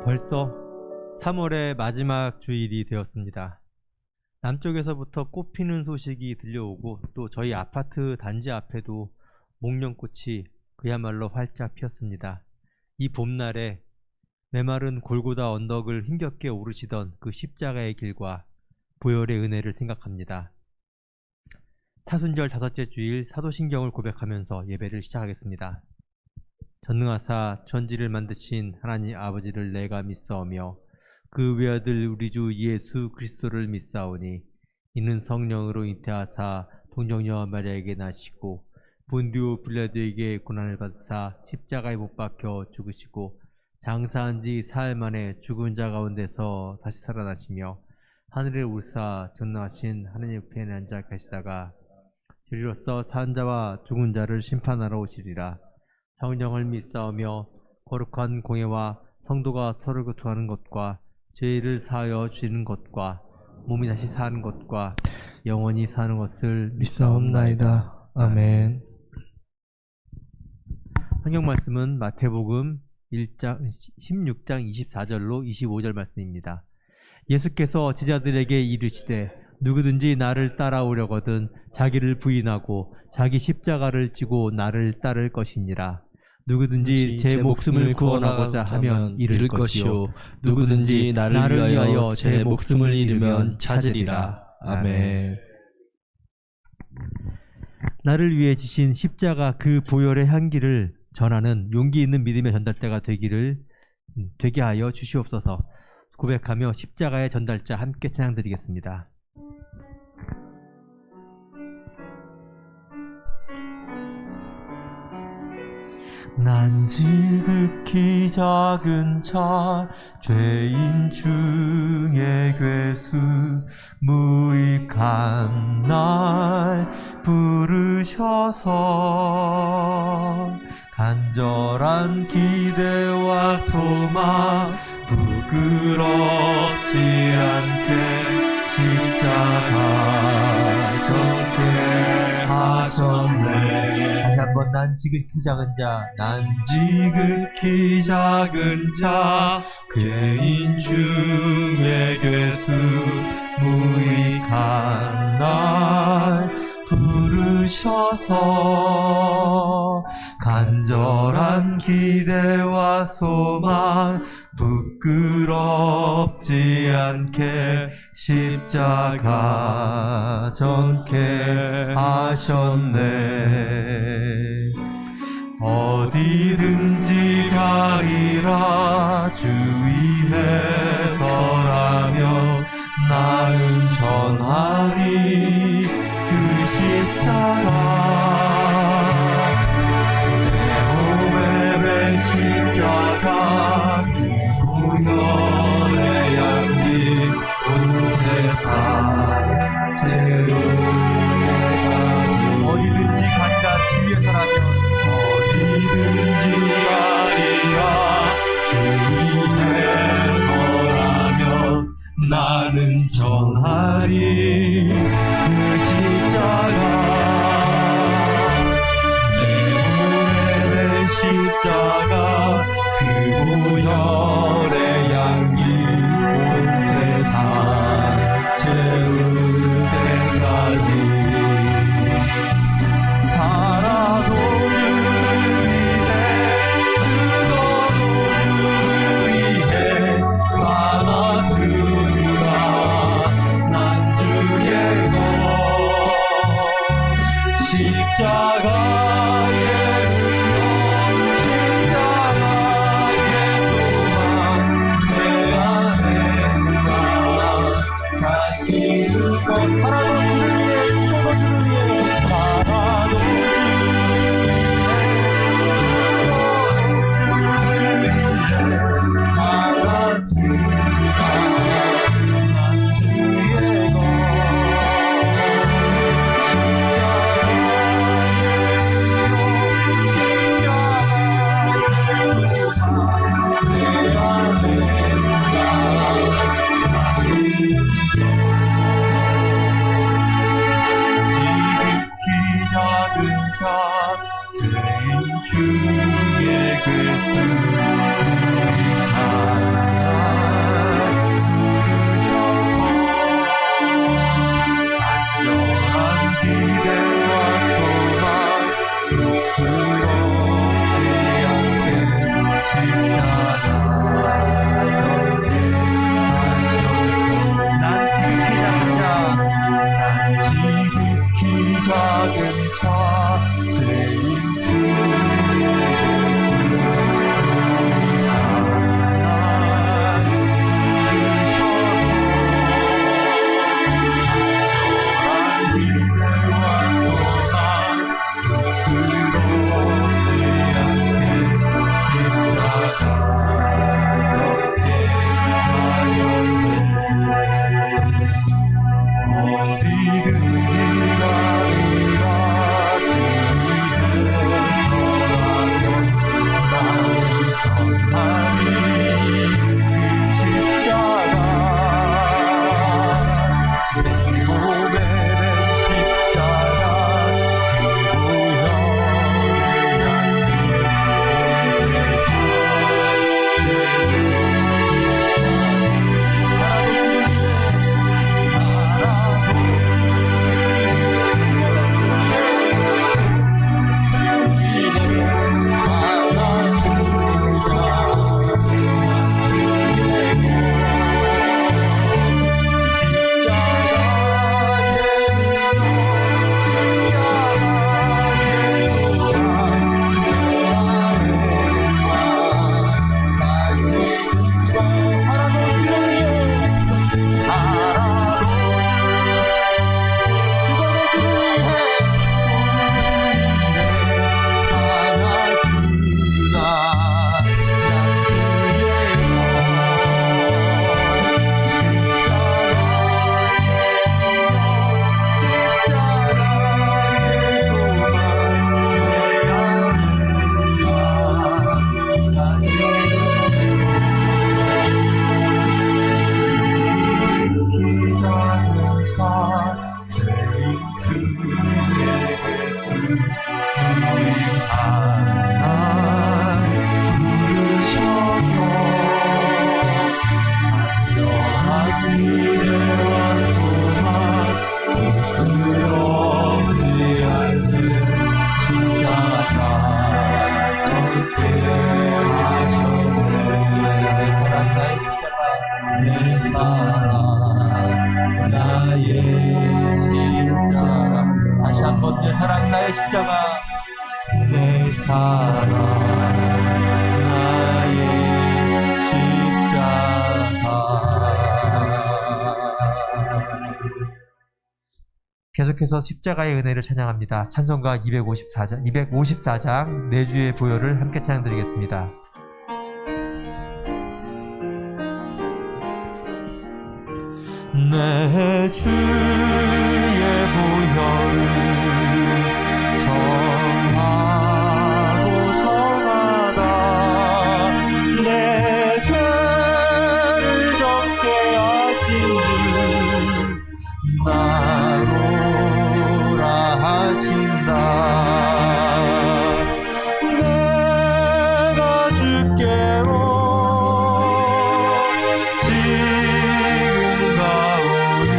벌써 3월의 마지막 주일이 되었습니다. 남쪽에서부터 꽃 피는 소식이 들려오고 또 저희 아파트 단지 앞에도 목련꽃이 그야말로 활짝 피었습니다. 이 봄날에 메마른 골고다 언덕을 힘겹게 오르시던 그 십자가의 길과 보혈의 은혜를 생각합니다. 사순절 다섯째 주일 사도신경을 고백하면서 예배를 시작하겠습니다. 전능하사 천지를 만드신 하나님 아버지를 내가 믿사오며 그 외아들 우리 주 예수 그리스도를 믿사오니 이는 성령으로 잉태하사 동정녀 마리아에게 나시고 본디오 빌라도에게 고난을 받으사 십자가에 못 박혀 죽으시고 장사한 지 사흘 만에 죽은 자 가운데서 다시 살아나시며 하늘에 오르사 전능하신 하나님 옆에 앉아 계시다가 저리로서 산 자와 죽은 자를 심판하러 오시리라. 성령을 믿사오며 거룩한 공예와 성도가 서로 교통하는 것과 죄를 사하여 주시는 것과 몸이 다시 사는 것과 영원히 사는 것을 믿사옵나이다. 아멘. 성경 말씀은 마태복음 16장 24절로 25절 말씀입니다. 예수께서 제자들에게 이르시되 누구든지 나를 따라오려거든 자기를 부인하고 자기 십자가를 지고 나를 따를 것이니라. 누구든지 제 목숨을 구원하고자 하면 잃을 것이요 누구든지 나를 위하여 제 목숨을 잃으면 찾으리라. 아멘. 나를 위해 지신 십자가 그 보혈의 향기를 전하는 용기 있는 믿음의 전달대가 되게 하여 주시옵소서. 고백하며 십자가의 전달자 함께 찬양드리겠습니다. 난 지극히 작은 자 죄인 중에 괴수 무익한 날 부르셔서 간절한 기대와 소망 부끄럽지 않게 십자가 져게 하셨네. 다시 한번 난 지극히 작은 자, 난 지극히 작은 자 죄인 중에 괴수 무익한 날 부르셔서 간절한 기대와 소망 부끄럽지 않게 십자가 져게 하셨네. 어디든지 가리라 주 위에 서라며 나는 전하리 그 십자가 내 몸에 맨 십자가 그 보혈의 향기 온 세상 채울 때까지 어디든지 가리라 주 위에 서라며 어디든지 가리라 주 위에 서라며 나는 전하리 그 십자가 내 몸에 낸 십자가 그 보혈의 향기 온 세상 채울 때까지 살아도 주를 위해 죽어도 주를 위해 삼아 주라 난 주의 것 십자가의 운명 십자가 다시 한번 내 사랑 나의 십자가, 내 사랑 나의 십자가. 계속해서 십자가의 은혜를 찬양합니다. 찬송가 254장 내 주의 보혈을 함께 찬양드리겠습니다. 내 주의 보혈을 정하고 정하다 내 죄를 적게 하신 주 나로라 하신다. 내가 주께로 지금 가오니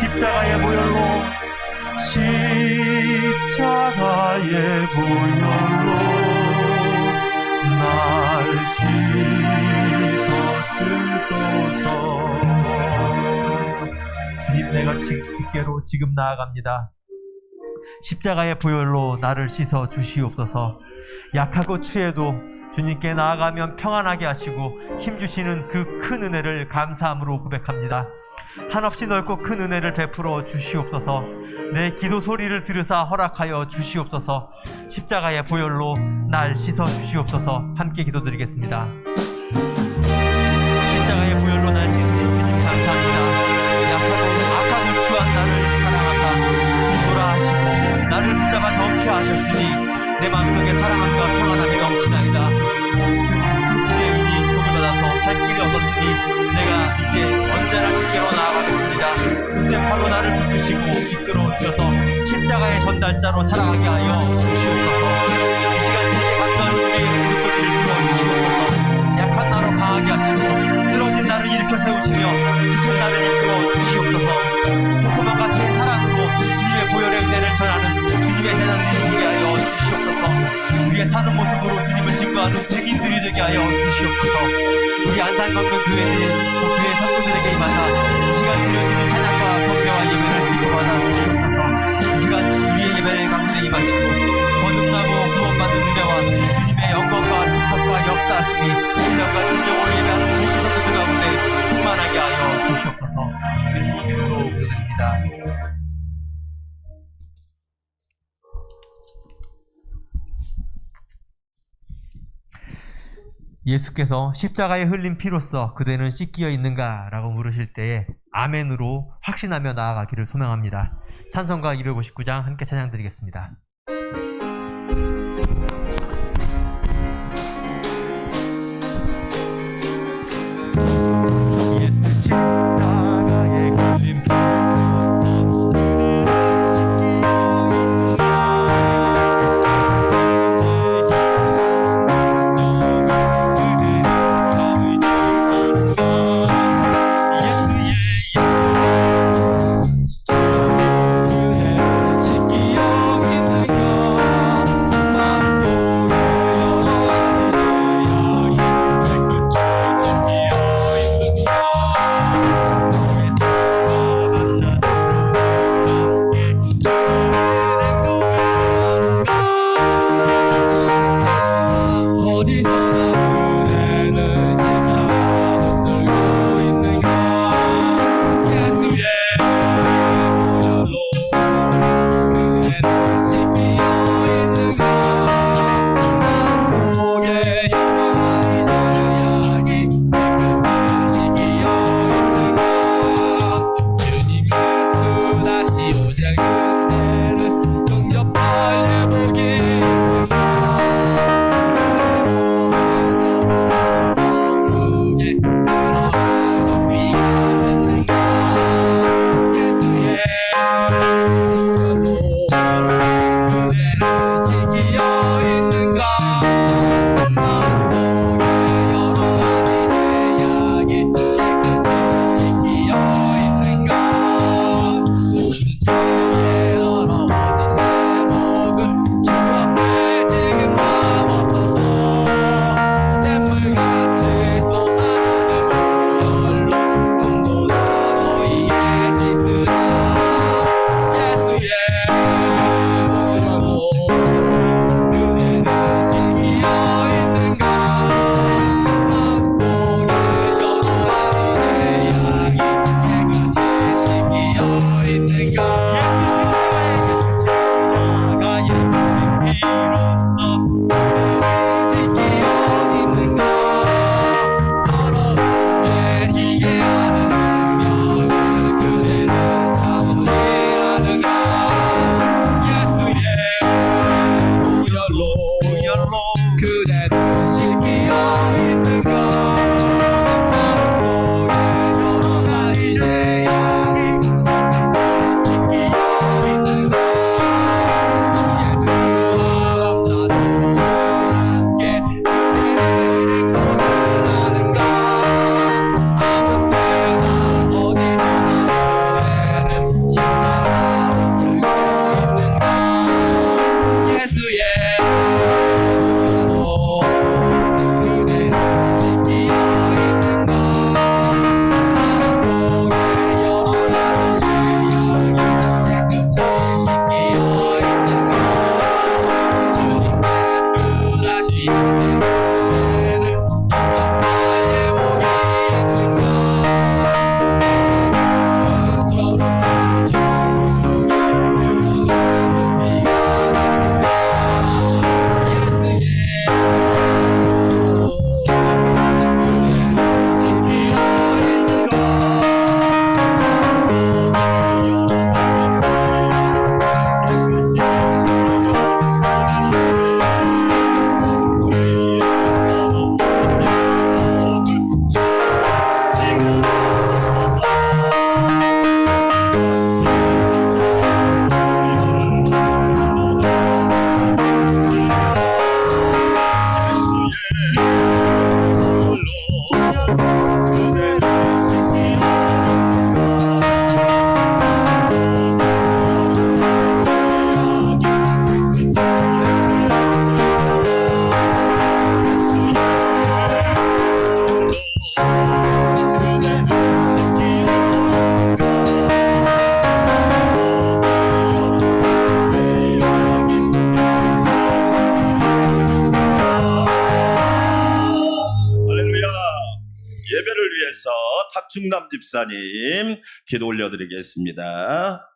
십자가의 보혈로 십자가의 보혈로 날 씻어주소서. 주님, 내가 주께로 지금 나아갑니다. 십자가의 보혈로 나를 씻어 주시옵소서. 약하고 추해도 주님께 나아가면 평안하게 하시고 힘주시는 그 큰 은혜를 감사함으로 고백합니다. 한없이 넓고 큰 은혜를 베풀어 주시옵소서. 내 기도 소리를 들으사 허락하여 주시옵소서. 십자가의 보혈로 날 씻어 주시옵소서. 함께 기도드리겠습니다. 십자가의 보혈로 날 씻으신 주님 감사합니다. 악하고 추한 나를 사랑하사 구소라 하시고 나를 붙잡아 정케 하셨으니 내 마음속에 사랑함과 평안함이 넘치나이다. 그의 이미 죽음을 받아서 살 길이 얻었으니 내가 이제 언제나 주께로 나아가겠습니다. 굳센 팔로 나를 붙드시고 이끌어 주셔서 십자가의 전달자로 살아가게 하여 주시옵소서. 이 시간 세계 갔던 우리의 목소리를 들어주시옵소서. 약한 나로 강하게 하시고 쓰러진 나를 일으켜 세우시며 지친 나를 이끌어 주시옵소서. 소소만 같은 사랑으로 주님의 보혈의 은혜를 전하는 주님의 재단을 이루게 하여 주시옵소서. 우리의 사는 모습으로 주님을 증거하는 증인들이 되게 하여 주시옵소서. 우리 안산건명교회들 또 교회 성도들에게 임하사 이 시간 드려지는 찬양과 경배와 예배를 기도받아 주시옵소서. 이 시간 우리의 예배의 가운데 임하시고 거듭나고 구원받은 은혜와 주님의 영광과 축복과 역사하심이 신령과 진정으로 예배하는 모든 성도들 가운데 충만하게 하여 주시옵소서. 예수님 이름으로 기도드립니다. 예수께서 십자가에 흘린 피로써 그대는 씻기어 있는가? 라고 물으실 때에 아멘으로 확신하며 나아가기를 소망합니다. 찬송가 259장 함께 찬양 드리겠습니다. 예수 십자가에 흘린 피로써 김승남 집사님 기도 올려드리겠습니다.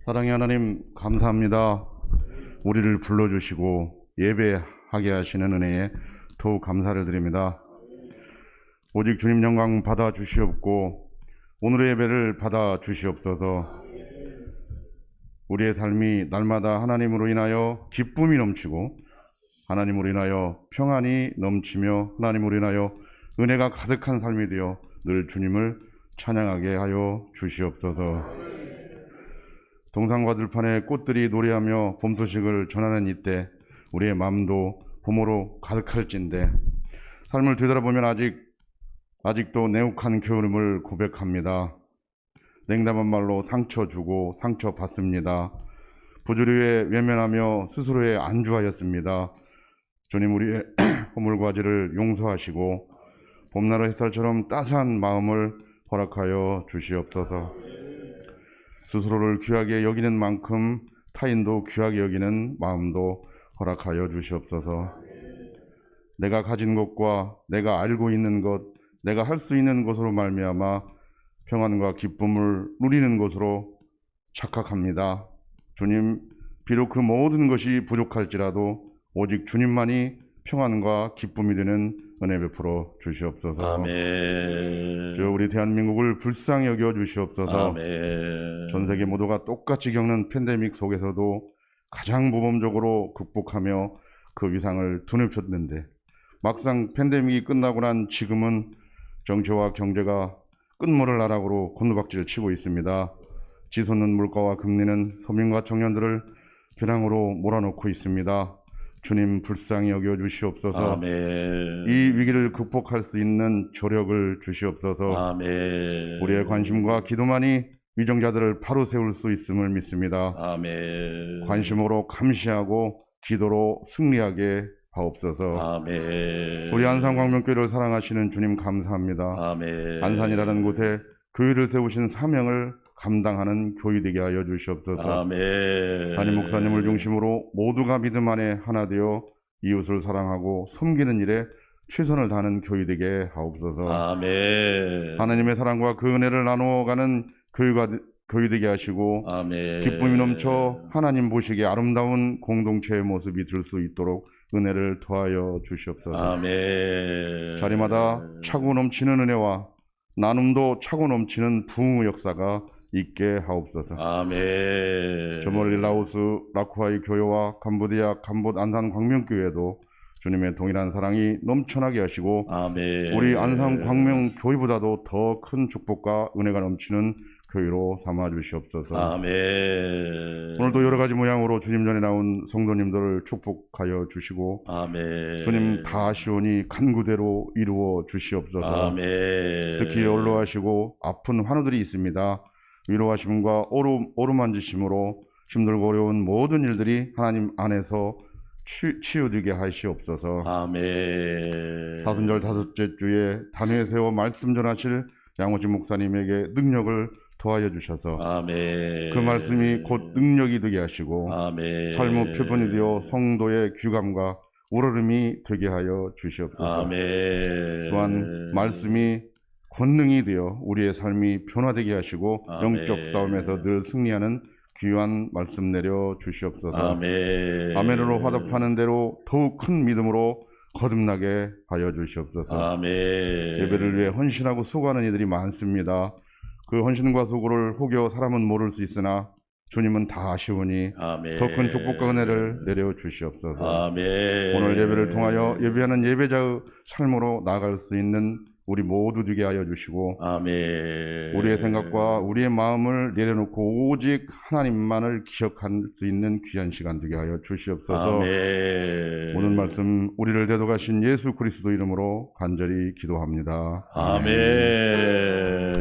사랑의 하나님, 감사합니다. 우리를 불러주시고 예배하게 하시는 은혜에 더욱 감사를 드립니다. 오직 주님 영광 받아 주시옵고 오늘의 예배를 받아 주시옵소서. 우리의 삶이 날마다 하나님으로 인하여 기쁨이 넘치고 하나님으로 인하여 평안이 넘치며 하나님으로 인하여 은혜가 가득한 삶이 되어 늘 주님을 찬양하게 하여 주시옵소서. 동산과 들판에 꽃들이 노래하며 봄 소식을 전하는 이때 우리의 마음도 봄으로 가득할진데 삶을 되돌아보면 아직도 내욱한 게으름을 고백합니다. 냉담한 말로 상처 주고 상처 받습니다. 부조리에 외면하며 스스로에 안주하였습니다. 주님, 우리의 허물과 죄를 용서하시고 봄날의 햇살처럼 따스한 마음을 허락하여 주시옵소서. 스스로를 귀하게 여기는 만큼 타인도 귀하게 여기는 마음도 허락하여 주시옵소서. 내가 가진 것과 내가 알고 있는 것, 내가 할 수 있는 것으로 말미암아 평안과 기쁨을 누리는 것으로 착각합니다. 주님, 비록 그 모든 것이 부족할지라도 오직 주님만이 평안과 기쁨이 되는 은혜 베풀어 주시옵소서. 아멘. 주여, 우리 대한민국을 불쌍히 여겨 주시옵소서. 아멘. 전 세계 모두가 똑같이 겪는 팬데믹 속에서도 가장 모범적으로 극복하며 그 위상을 드높였는데 막상 팬데믹이 끝나고 난 지금은 정치와 경제가 끝모를 나락으로 곤두박질을 치고 있습니다. 치솟는 물가와 금리는 서민과 청년들을 벼랑으로 몰아넣고 있습니다. 주님, 불쌍히 여겨 주시옵소서. 아멘. 이 위기를 극복할 수 있는 조력을 주시옵소서. 아멘. 우리의 관심과 기도만이 위정자들을 바로 세울 수 있음을 믿습니다. 아멘. 관심으로 감시하고 기도로 승리하게 하옵소서. 아멘. 우리 안산광명교회를 사랑하시는 주님, 감사합니다. 아멘. 안산이라는 곳에 교회를 세우신 사명을 감당하는 교회 되게 하여 주시옵소서. 아멘. 담임 목사님을 중심으로 모두가 믿음 안에 하나 되어 이웃을 사랑하고 섬기는 일에 최선을 다하는 교회 되게 하옵소서. 아멘. 하나님의 사랑과 그 은혜를 나누어가는 교회 되게 하시고 아멘. 기쁨이 넘쳐 하나님 보시기에 아름다운 공동체의 모습이 될 수 있도록 은혜를 더하여 주시옵소서. 아멘. 자리마다 차고 넘치는 은혜와 나눔도 차고 넘치는 부흥의 역사가 있게 하옵소서. 아멘. 저 멀리 라오스 라쿠아이 교회와 캄보디아 캄봇 안산 광명교회도 주님의 동일한 사랑이 넘쳐나게 하시고 아멘. 우리 안산 광명교회보다도 더 큰 축복과 은혜가 넘치는 교회로 삼아 주시옵소서. 아멘. 오늘도 여러 가지 모양으로 주님 전에 나온 성도님들을 축복하여 주시고 아멘. 주님, 다 아시오니 간구대로 이루어 주시옵소서. 아멘. 특히 연로하시고 아픈 환우들이 있습니다. 위로하심과 오르만지심으로 힘들고 어려운 모든 일들이 하나님 안에서 치유되게 하시옵소서. 아멘. 사순절 다섯째 주에 단회에 세워 말씀 전하실 양호진 목사님에게 능력을 더하여 주셔서 아멘. 그 말씀이 곧 능력이 되게 하시고 아멘. 삶의 표본이 되어 성도의 귀감과 우러름이 되게 하여 주시옵소서. 아멘. 또한 말씀이 권능이 되어 우리의 삶이 변화되게 하시고 아멘. 영적 싸움에서 늘 승리하는 귀한 말씀 내려 주시옵소서. 아멘. 아멘으로 화답하는 대로 더욱 큰 믿음으로 거듭나게 하여 주시옵소서. 아멘. 예배를 위해 헌신하고 수고하는 이들이 많습니다. 그 헌신과 수고를 혹여 사람은 모를 수 있으나 주님은 다 아시오니 아멘. 더 큰 축복과 은혜를 내려 주시옵소서. 아멘. 오늘 예배를 통하여 예배하는 예배자의 삶으로 나아갈 수 있는 우리 모두 되게 하여 주시고 아멘. 우리의 생각과 우리의 마음을 내려놓고 오직 하나님만을 기억할 수 있는 귀한 시간 되게 하여 주시옵소서. 아멘. 오늘 말씀 우리를 대도가신 예수 그리스도 이름으로 간절히 기도합니다. 아멘.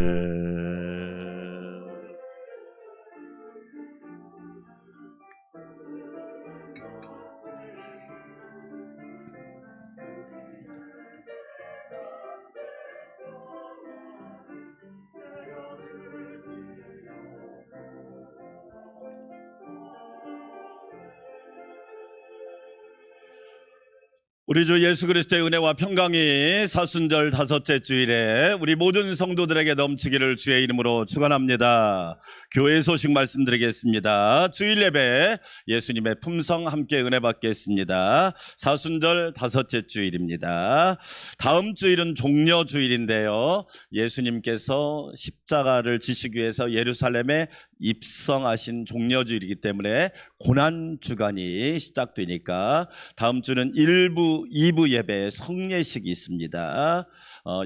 우리 주 예수 그리스도의 은혜와 평강이 사순절 다섯째 주일에 우리 모든 성도들에게 넘치기를 주의 이름으로 축원합니다. 교회 소식 말씀드리겠습니다. 주일 예배 예수님의 품성 함께 은혜 받겠습니다. 사순절 다섯째 주일입니다. 다음 주일은 종려 주일인데요. 예수님께서 십자가를 지시기 위해서 예루살렘에 입성하신 종려주일이기 때문에 고난주간이 시작되니까 다음 주는 1부, 2부 예배에 성례식이 있습니다.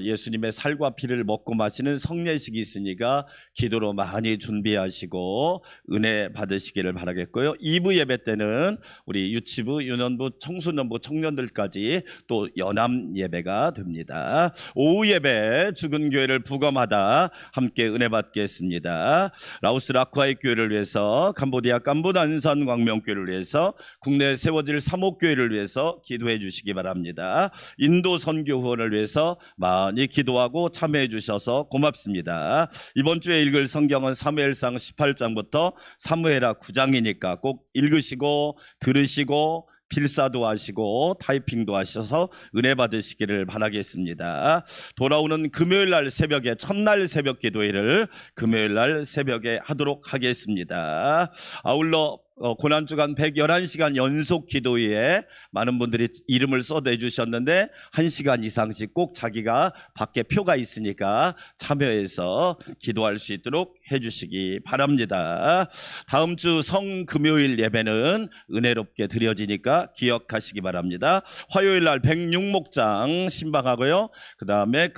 예수님의 살과 피를 먹고 마시는 성례식이 있으니까 기도로 많이 준비하시고 은혜 받으시기를 바라겠고요. 2부 예배 때는 우리 유치부, 유년부, 청소년부, 청년들까지 또 연합 예배가 됩니다. 오후 예배 죽은 교회를 부검하다 함께 은혜 받겠습니다. 라오스 라쿠아이 교회를 위해서, 캄보디아 깜보단산 광명교회를 위해서, 국내에 세워질 사목교회를 위해서 기도해 주시기 바랍니다. 인도 선교 후원을 위해서 많이 기도하고 참여해 주셔서 고맙습니다. 이번 주에 읽을 성경은 사무엘상 18장부터 사무엘하 9장이니까 꼭 읽으시고 들으시고 필사도 하시고 타이핑도 하셔서 은혜 받으시기를 바라겠습니다. 돌아오는 금요일날 새벽에 첫날 새벽 기도회를 금요일날 새벽에 하도록 하겠습니다. 아울러 고난주간 111시간 연속 기도회에 많은 분들이 이름을 써내주셨는데 1시간 이상씩 꼭 자기가 밖에 표가 있으니까 참여해서 기도할 수 있도록 해주시기 바랍니다. 다음 주 성금요일 예배는 은혜롭게 드려지니까 기억하시기 바랍니다. 화요일날 106목장 신방하고요. 그 다음에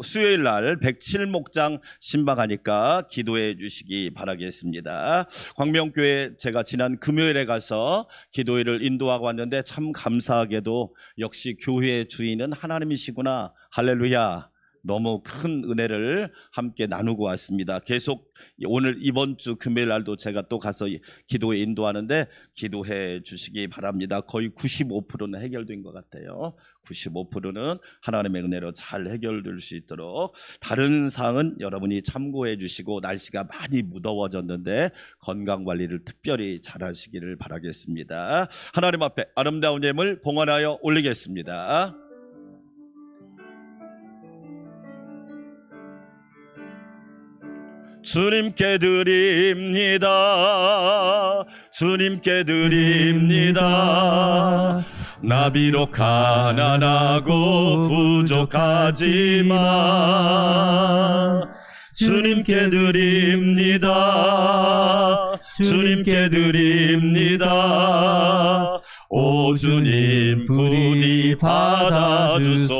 수요일날 107목장 신방하니까 기도해 주시기 바라겠습니다. 광명교회 제가 지난 금요일에 가서 기도회를 인도하고 왔는데 참 감사하게도 역시 교회의 주인은 하나님이시구나. 할렐루야. 너무 큰 은혜를 함께 나누고 왔습니다. 계속 오늘 이번 주 금요일 날도 제가 또 가서 기도회 인도하는데 기도해 주시기 바랍니다. 거의 95%는 해결된 것 같아요. 95%는 하나님의 은혜로 잘 해결될 수 있도록. 다른 사항은 여러분이 참고해 주시고, 날씨가 많이 무더워졌는데 건강관리를 특별히 잘 하시기를 바라겠습니다. 하나님 앞에 아름다운 예물 봉헌하여 올리겠습니다. 주님께 드립니다. 주님께 드립니다. 나 비록 가난하고 부족하지만 주님께 드립니다. 주님께 드립니다. 오 주님 부디 받아주소서.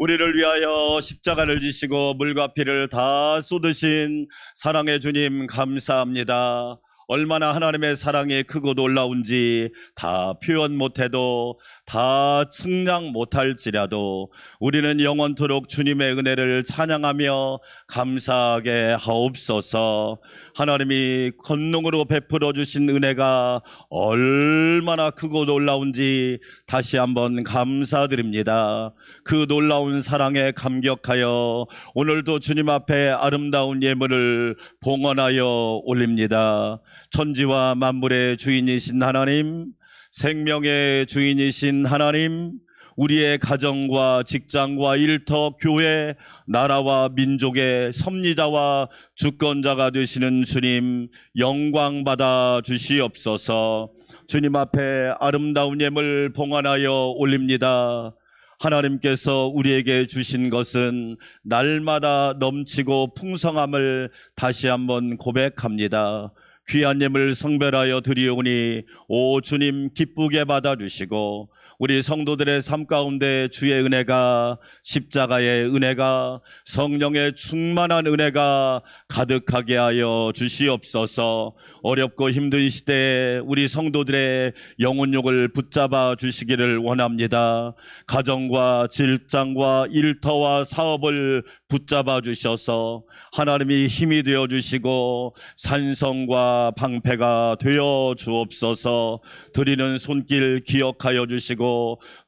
우리를 위하여 십자가를 지시고 물과 피를 다 쏟으신 사랑의 주님 감사합니다. 얼마나 하나님의 사랑이 크고 놀라운지 다 표현 못해도, 다 측량 못할지라도 우리는 영원토록 주님의 은혜를 찬양하며 감사하게 하옵소서. 하나님이 권능으로 베풀어 주신 은혜가 얼마나 크고 놀라운지 다시 한번 감사드립니다. 그 놀라운 사랑에 감격하여 오늘도 주님 앞에 아름다운 예물을 봉헌하여 올립니다. 천지와 만물의 주인이신 하나님, 생명의 주인이신 하나님, 우리의 가정과 직장과 일터, 교회, 나라와 민족의 섭리자와 주권자가 되시는 주님, 영광 받아 주시옵소서. 주님 앞에 아름다운 예물 봉헌하여 올립니다. 하나님께서 우리에게 주신 것은 날마다 넘치고 풍성함을 다시 한번 고백합니다. 귀한 예물 성별하여 드리오니 오 주님 기쁘게 받아주시고, 우리 성도들의 삶 가운데 주의 은혜가, 십자가의 은혜가, 성령의 충만한 은혜가 가득하게 하여 주시옵소서. 어렵고 힘든 시대에 우리 성도들의 영혼욕을 붙잡아 주시기를 원합니다. 가정과 직장과 일터와 사업을 붙잡아 주셔서 하나님이 힘이 되어 주시고 산성과 방패가 되어 주옵소서. 드리는 손길 기억하여 주시고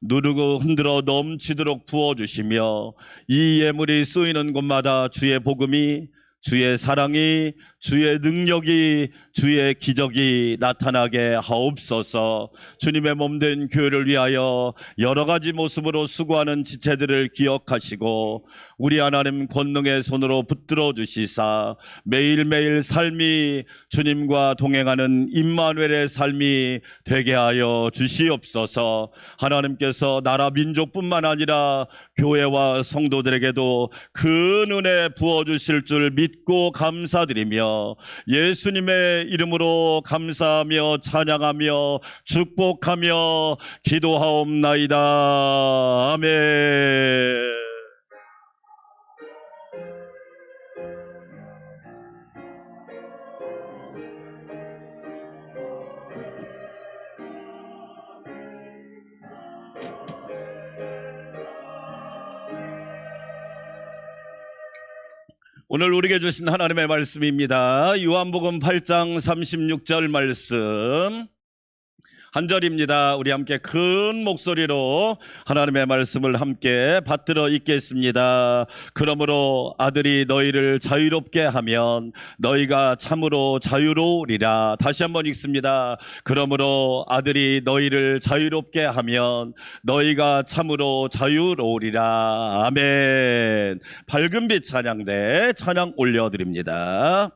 누르고 흔들어 넘치도록 부어주시며, 이 예물이 쓰이는 곳마다 주의 복음이, 주의 사랑이, 주의 능력이, 주의 기적이 나타나게 하옵소서. 주님의 몸된 교회를 위하여 여러 가지 모습으로 수고하는 지체들을 기억하시고 우리 하나님 권능의 손으로 붙들어 주시사 매일매일 삶이 주님과 동행하는 임마누엘의 삶이 되게 하여 주시옵소서. 하나님께서 나라 민족뿐만 아니라 교회와 성도들에게도 큰 은혜 부어주실 줄 믿고 감사드리며 예수님의 이름으로 감사하며 찬양하며 축복하며 기도하옵나이다. 아멘. 오늘 우리에게 주신 하나님의 말씀입니다. 요한복음 8장 36절 말씀 한 절입니다. 우리 함께 큰 목소리로 하나님의 말씀을 함께 받들어 읽겠습니다. 그러므로 아들이 너희를 자유롭게 하면 너희가 참으로 자유로우리라. 다시 한번 읽습니다. 그러므로 아들이 너희를 자유롭게 하면 너희가 참으로 자유로우리라. 아멘. 밝은 빛 찬양대 찬양 올려드립니다.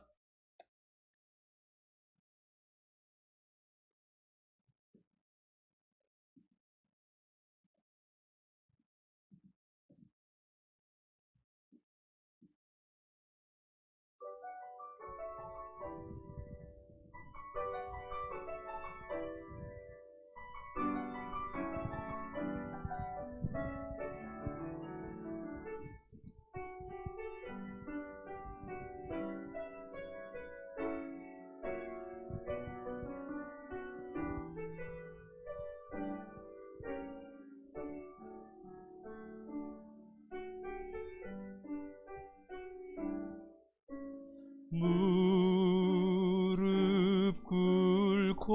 무릎 꿇고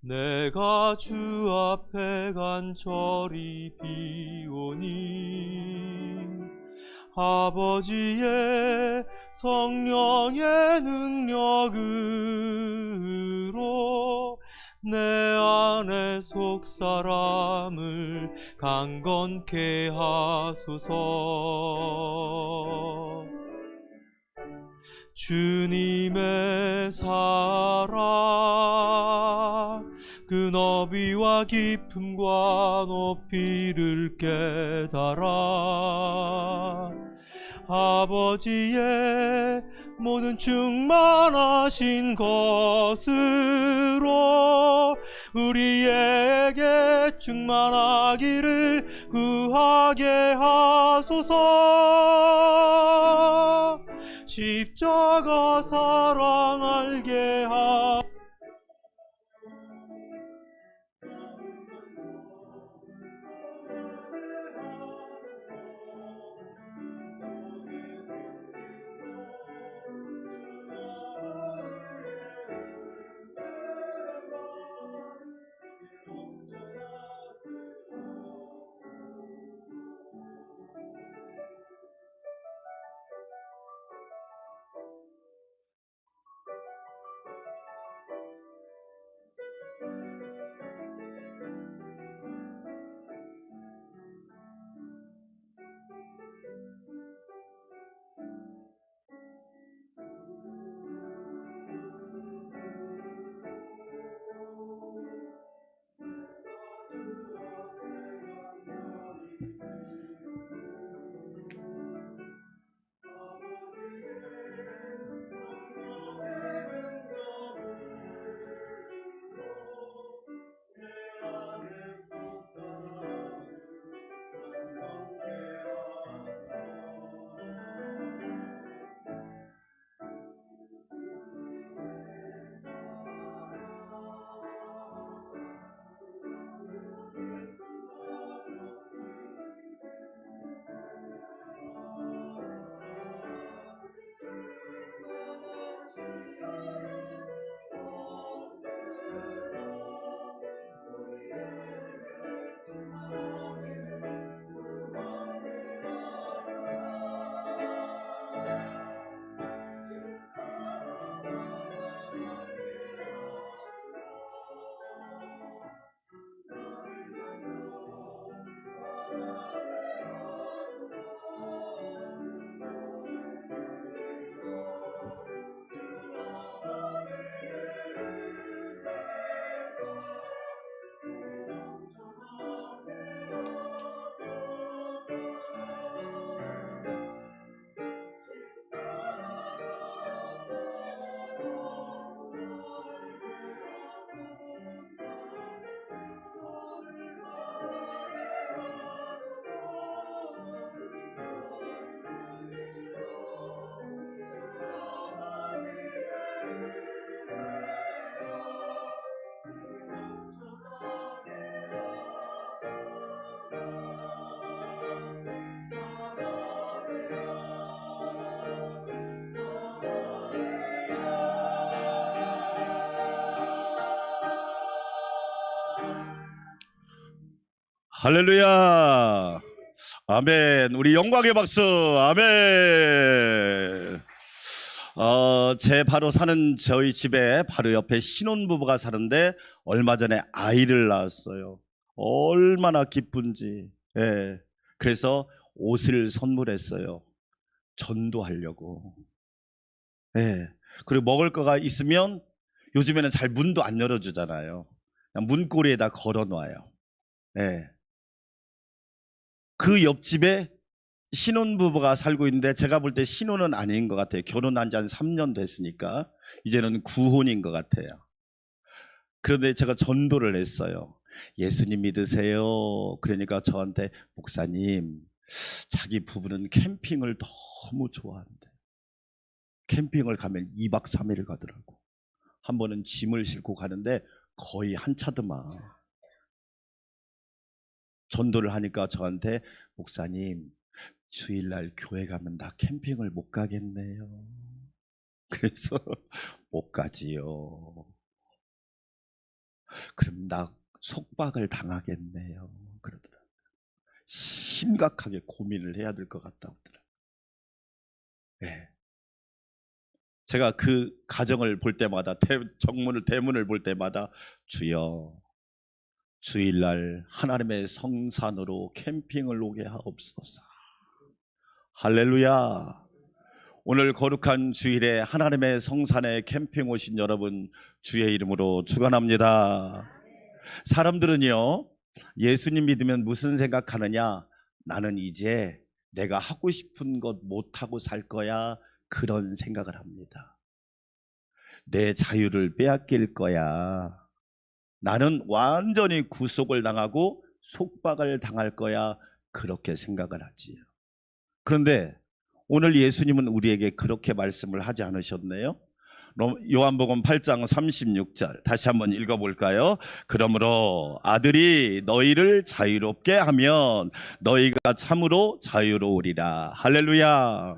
내가 주 앞에 간절히 비오니 아버지의 성령의 능력으로 내 안에 속사람을 강건케 하소서. 주님의 사랑 그 너비와 깊음과 높이를 깨달아 아버지의 모든 충만하신 것으로 우리에게 충만하기를 구하게 하소서. 십자가 사랑 알게 하소서. 할렐루야. 아멘. 우리 영광의 박수. 아멘. 제 바로 사는 저희 집에 바로 옆에 신혼부부가 사는데 얼마 전에 아이를 낳았어요. 얼마나 기쁜지. 예. 그래서 옷을 선물했어요. 전도하려고. 예. 그리고 먹을 거가 있으면 요즘에는 잘 문도 안 열어주잖아요. 그냥 문고리에다 걸어놔요. 예. 그 옆집에 신혼부부가 살고 있는데 제가 볼 때 신혼은 아닌 것 같아요. 결혼한 지 한 3년 됐으니까 이제는 구혼인 것 같아요. 그런데 제가 전도를 했어요. 예수님 믿으세요? 그러니까 저한테 목사님, 자기 부부는 캠핑을 너무 좋아한대. 캠핑을 가면 2박 3일을 가더라고. 한 번은 짐을 싣고 가는데 거의 한 차드만. 전도를 하니까 저한테 목사님, 주일날 교회 가면 나 캠핑을 못 가겠네요. 그래서 못 가지요. 그럼 나 속박을 당하겠네요. 그러더라고요. 심각하게 고민을 해야 될 것 같다 하더라고요. 네. 제가 그 가정을 볼 때마다 대문을 볼 때마다 주여, 주일날 하나님의 성산으로 캠핑을 오게 하옵소서. 할렐루야. 오늘 거룩한 주일에 하나님의 성산에 캠핑 오신 여러분 주의 이름으로 축원합니다. 사람들은요, 예수님 믿으면 무슨 생각하느냐? 나는 이제 내가 하고 싶은 것 못하고 살 거야, 그런 생각을 합니다. 내 자유를 빼앗길 거야. 나는 완전히 구속을 당하고 속박을 당할 거야, 그렇게 생각을 하지요. 그런데 오늘 예수님은 우리에게 그렇게 말씀을 하지 않으셨네요. 요한복음 8장 36절 다시 한번 읽어볼까요? 그러므로 아들이 너희를 자유롭게 하면 너희가 참으로 자유로우리라. 할렐루야.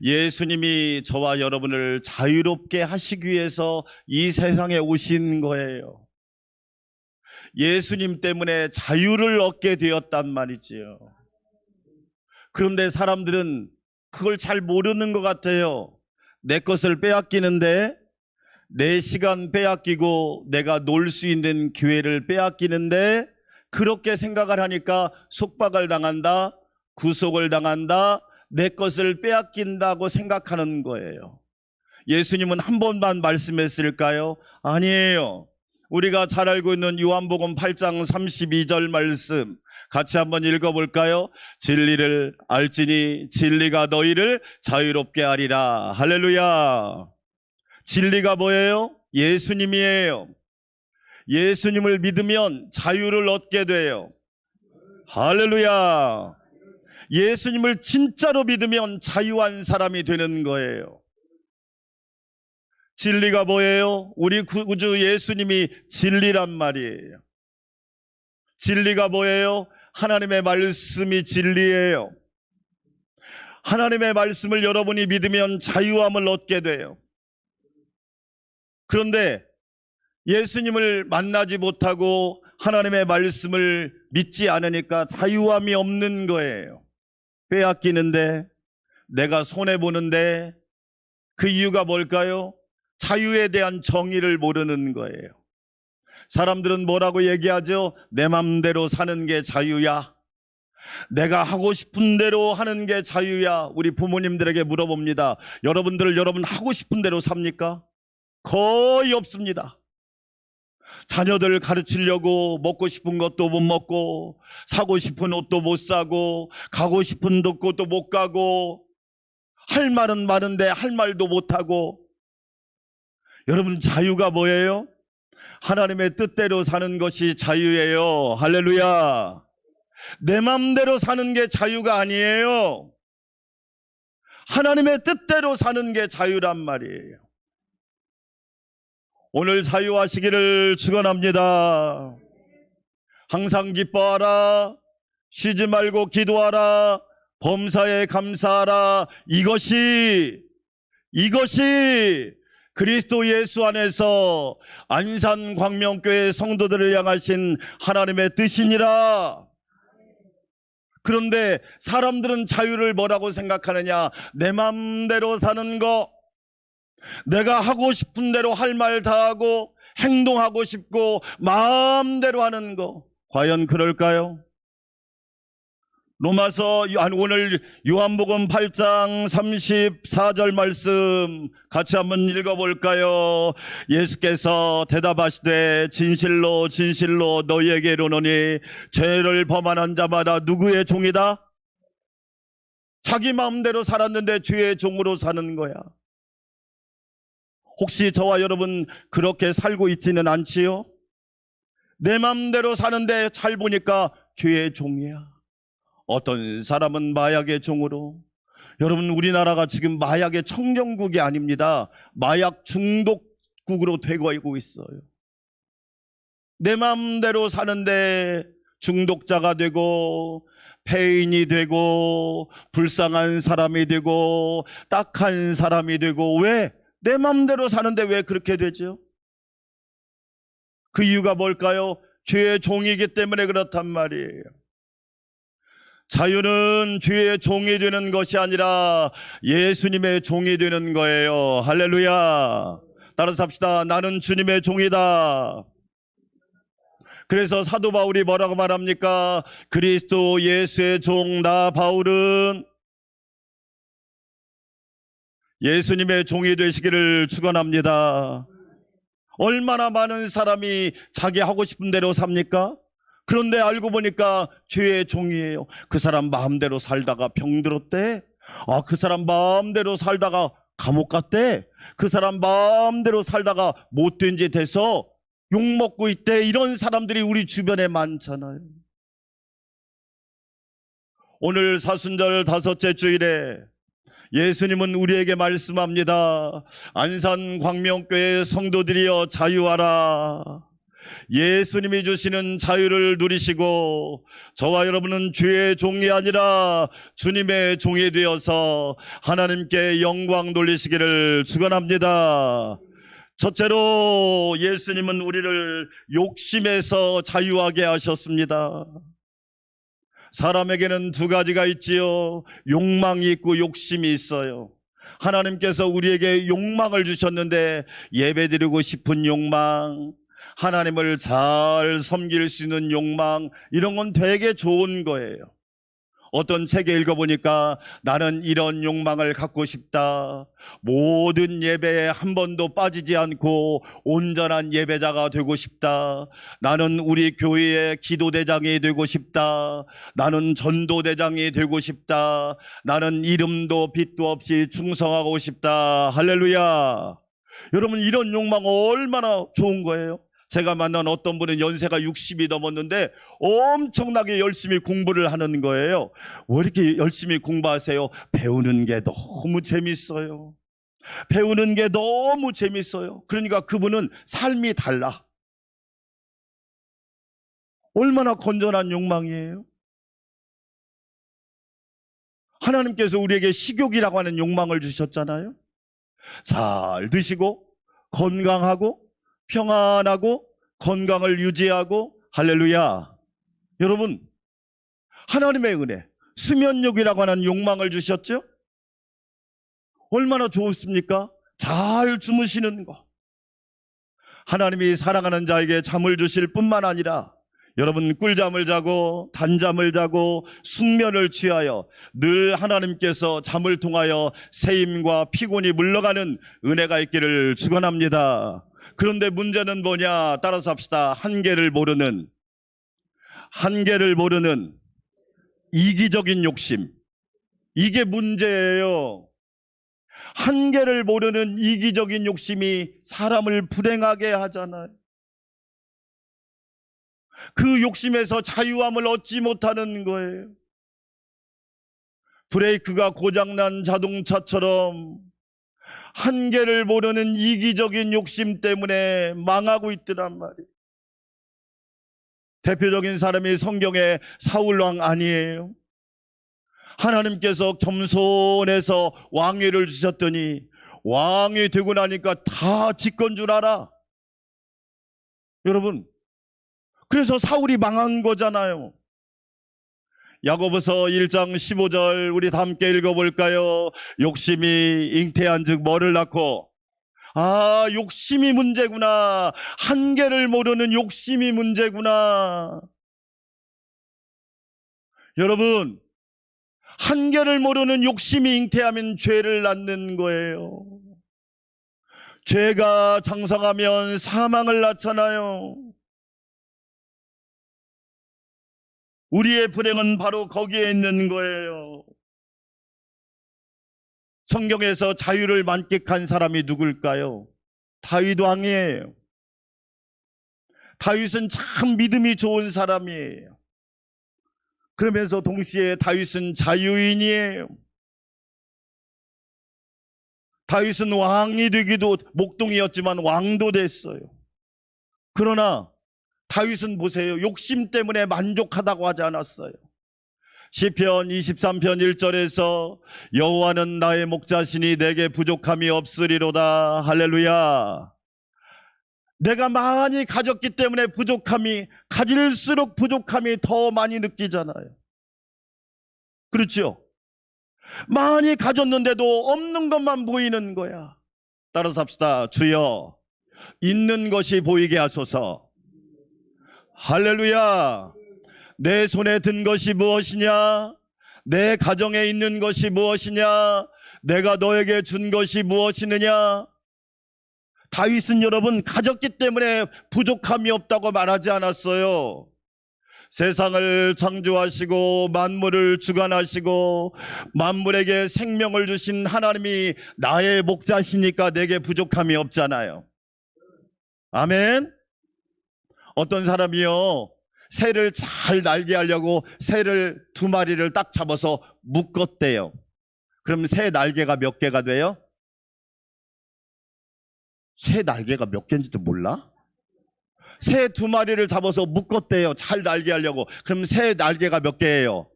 예수님이 저와 여러분을 자유롭게 하시기 위해서 이 세상에 오신 거예요. 예수님 때문에 자유를 얻게 되었단 말이지요. 그런데 사람들은 그걸 잘 모르는 것 같아요. 내 것을 빼앗기는데, 내 시간 빼앗기고 내가 놀 수 있는 기회를 빼앗기는데, 그렇게 생각을 하니까 속박을 당한다, 구속을 당한다, 내 것을 빼앗긴다고 생각하는 거예요. 예수님은 한 번만 말씀했을까요? 아니에요. 우리가 잘 알고 있는 요한복음 8장 32절 말씀 같이 한번 읽어볼까요? 진리를 알지니 진리가 너희를 자유롭게 하리라. 할렐루야. 진리가 뭐예요? 예수님이에요. 예수님을 믿으면 자유를 얻게 돼요. 할렐루야. 예수님을 진짜로 믿으면 자유한 사람이 되는 거예요. 진리가 뭐예요? 우리 구주 예수님이 진리란 말이에요. 진리가 뭐예요? 하나님의 말씀이 진리예요. 하나님의 말씀을 여러분이 믿으면 자유함을 얻게 돼요. 그런데 예수님을 만나지 못하고 하나님의 말씀을 믿지 않으니까 자유함이 없는 거예요. 빼앗기는데, 내가 손해보는데, 그 이유가 뭘까요? 자유에 대한 정의를 모르는 거예요. 사람들은 뭐라고 얘기하죠? 내 맘대로 사는 게 자유야. 내가 하고 싶은 대로 하는 게 자유야. 우리 부모님들에게 물어봅니다. 여러분 하고 싶은 대로 삽니까? 거의 없습니다. 자녀들 가르치려고 먹고 싶은 것도 못 먹고, 사고 싶은 옷도 못 사고, 가고 싶은 곳도 못 가고, 할 말은 많은데 할 말도 못 하고. 여러분, 자유가 뭐예요? 하나님의 뜻대로 사는 것이 자유예요. 할렐루야. 내 맘대로 사는 게 자유가 아니에요. 하나님의 뜻대로 사는 게 자유란 말이에요. 오늘 자유하시기를 축원합니다. 항상 기뻐하라, 쉬지 말고 기도하라, 범사에 감사하라. 이것이 그리스도 예수 안에서 안산 광명교회 성도들을 향하신 하나님의 뜻이니라. 그런데 사람들은 자유를 뭐라고 생각하느냐? 내 맘대로 사는 거, 내가 하고 싶은 대로 할 말 다 하고 행동하고 싶고 마음대로 하는 거, 과연 그럴까요? 로마서 오늘 요한복음 8장 34절 말씀 같이 한번 읽어볼까요? 예수께서 대답하시되 진실로 진실로 너희에게 이르노니 죄를 범하는 자마다 누구의 종이다? 자기 마음대로 살았는데 죄의 종으로 사는 거야. 혹시 저와 여러분 그렇게 살고 있지는 않지요? 내 마음대로 사는데 잘 보니까 죄의 종이야. 어떤 사람은 마약의 종으로, 여러분 우리나라가 지금 마약의 청정국이 아닙니다. 마약 중독국으로 되고 있어요. 내 마음대로 사는데 중독자가 되고 폐인이 되고 불쌍한 사람이 되고 딱한 사람이 되고. 왜? 내 마음대로 사는데 왜 그렇게 되죠? 그 이유가 뭘까요? 죄의 종이기 때문에 그렇단 말이에요. 자유는 죄의 종이 되는 것이 아니라 예수님의 종이 되는 거예요. 할렐루야. 따라서 합시다. 나는 주님의 종이다. 그래서 사도 바울이 뭐라고 말합니까? 그리스도 예수의 종 나 바울은 예수님의 종이 되시기를 축원합니다. 얼마나 많은 사람이 자기 하고 싶은 대로 삽니까? 그런데 알고 보니까 죄의 종이에요. 그 사람 마음대로 살다가 병들었대. 그 사람 마음대로 살다가 감옥 갔대. 그 사람 마음대로 살다가 못된 짓 해서 욕먹고 있대. 이런 사람들이 우리 주변에 많잖아요. 오늘 사순절 5째 주일에 예수님은 우리에게 말씀합니다. 안산 광명교회 성도들이여 자유하라. 예수님이 주시는 자유를 누리시고 저와 여러분은 죄의 종이 아니라 주님의 종이 되어서 하나님께 영광 돌리시기를 축원합니다. 첫째로 예수님은 우리를 욕심에서 자유하게 하셨습니다. 사람에게는 두 가지가 있지요. 욕망이 있고 욕심이 있어요. 하나님께서 우리에게 욕망을 주셨는데 예배드리고 싶은 욕망, 하나님을 잘 섬길 수 있는 욕망, 이런 건 되게 좋은 거예요. 어떤 책에 읽어보니까 나는 이런 욕망을 갖고 싶다. 모든 예배에 한 번도 빠지지 않고 온전한 예배자가 되고 싶다. 나는 우리 교회의 기도대장이 되고 싶다. 나는 전도대장이 되고 싶다. 나는 이름도 빛도 없이 충성하고 싶다. 할렐루야. 여러분, 이런 욕망 얼마나 좋은 거예요? 제가 만난 어떤 분은 연세가 60이 넘었는데 엄청나게 열심히 공부를 하는 거예요. 왜 이렇게 열심히 공부하세요? 배우는 게 너무 재밌어요. 배우는 게 너무 재밌어요. 그러니까 그분은 삶이 달라. 얼마나 건전한 욕망이에요? 하나님께서 우리에게 식욕이라고 하는 욕망을 주셨잖아요. 잘 드시고 건강하고 평안하고 건강을 유지하고. 할렐루야. 여러분, 하나님의 은혜, 수면욕이라고 하는 욕망을 주셨죠? 얼마나 좋습니까? 잘 주무시는 거. 하나님이 사랑하는 자에게 잠을 주실 뿐만 아니라 여러분 꿀잠을 자고 단잠을 자고 숙면을 취하여 늘 하나님께서 잠을 통하여 세임과 피곤이 물러가는 은혜가 있기를 축원합니다. 그런데 문제는 뭐냐? 따라서 합시다. 한계를 모르는 이기적인 욕심. 이게 문제예요. 한계를 모르는 이기적인 욕심이 사람을 불행하게 하잖아요. 그 욕심에서 자유함을 얻지 못하는 거예요. 브레이크가 고장난 자동차처럼 한계를 모르는 이기적인 욕심 때문에 망하고 있더란 말이에요. 대표적인 사람이 성경의 사울왕 아니에요? 하나님께서 겸손해서 왕위를 주셨더니 왕이 되고 나니까 다 지건 줄 알아. 여러분, 그래서 사울이 망한 거잖아요. 야고보서 1장 15절 우리 다 함께 읽어볼까요? 욕심이 잉태한 즉 뭐를 낳고, 욕심이 문제구나. 한계를 모르는 욕심이 문제구나. 여러분, 한계를 모르는 욕심이 잉태하면 죄를 낳는 거예요. 죄가 장성하면 사망을 낳잖아요. 우리의 불행은 바로 거기에 있는 거예요. 성경에서 자유를 만끽한 사람이 누굴까요? 다윗 왕이에요. 다윗은 참 믿음이 좋은 사람이에요. 그러면서 동시에 다윗은 자유인이에요. 다윗은 왕이 되기도 목동이었지만 왕도 됐어요. 그러나 다윗은 보세요. 욕심 때문에 만족하다고 하지 않았어요. 시편 23편 1절에서 여호와는 나의 목자시니 내게 부족함이 없으리로다. 할렐루야. 내가 많이 가졌기 때문에 가질수록 부족함이 더 많이 느끼잖아요. 그렇죠? 많이 가졌는데도 없는 것만 보이는 거야. 따라서 합시다. 주여, 있는 것이 보이게 하소서. 할렐루야. 내 손에 든 것이 무엇이냐? 내 가정에 있는 것이 무엇이냐? 내가 너에게 준 것이 무엇이느냐? 다윗은 여러분 가졌기 때문에 부족함이 없다고 말하지 않았어요. 세상을 창조하시고 만물을 주관하시고 만물에게 생명을 주신 하나님이 나의 목자시니까 내게 부족함이 없잖아요. 아멘. 어떤 사람이요, 새를 잘 날게 하려고 새를 2마리를 딱 잡아서 묶었대요. 그럼 새 날개가 몇 개가 돼요? 새 날개가 몇 개인지도 몰라? 새 2마리를 잡아서 묶었대요. 잘 날게 하려고. 그럼 새 날개가 몇 개예요?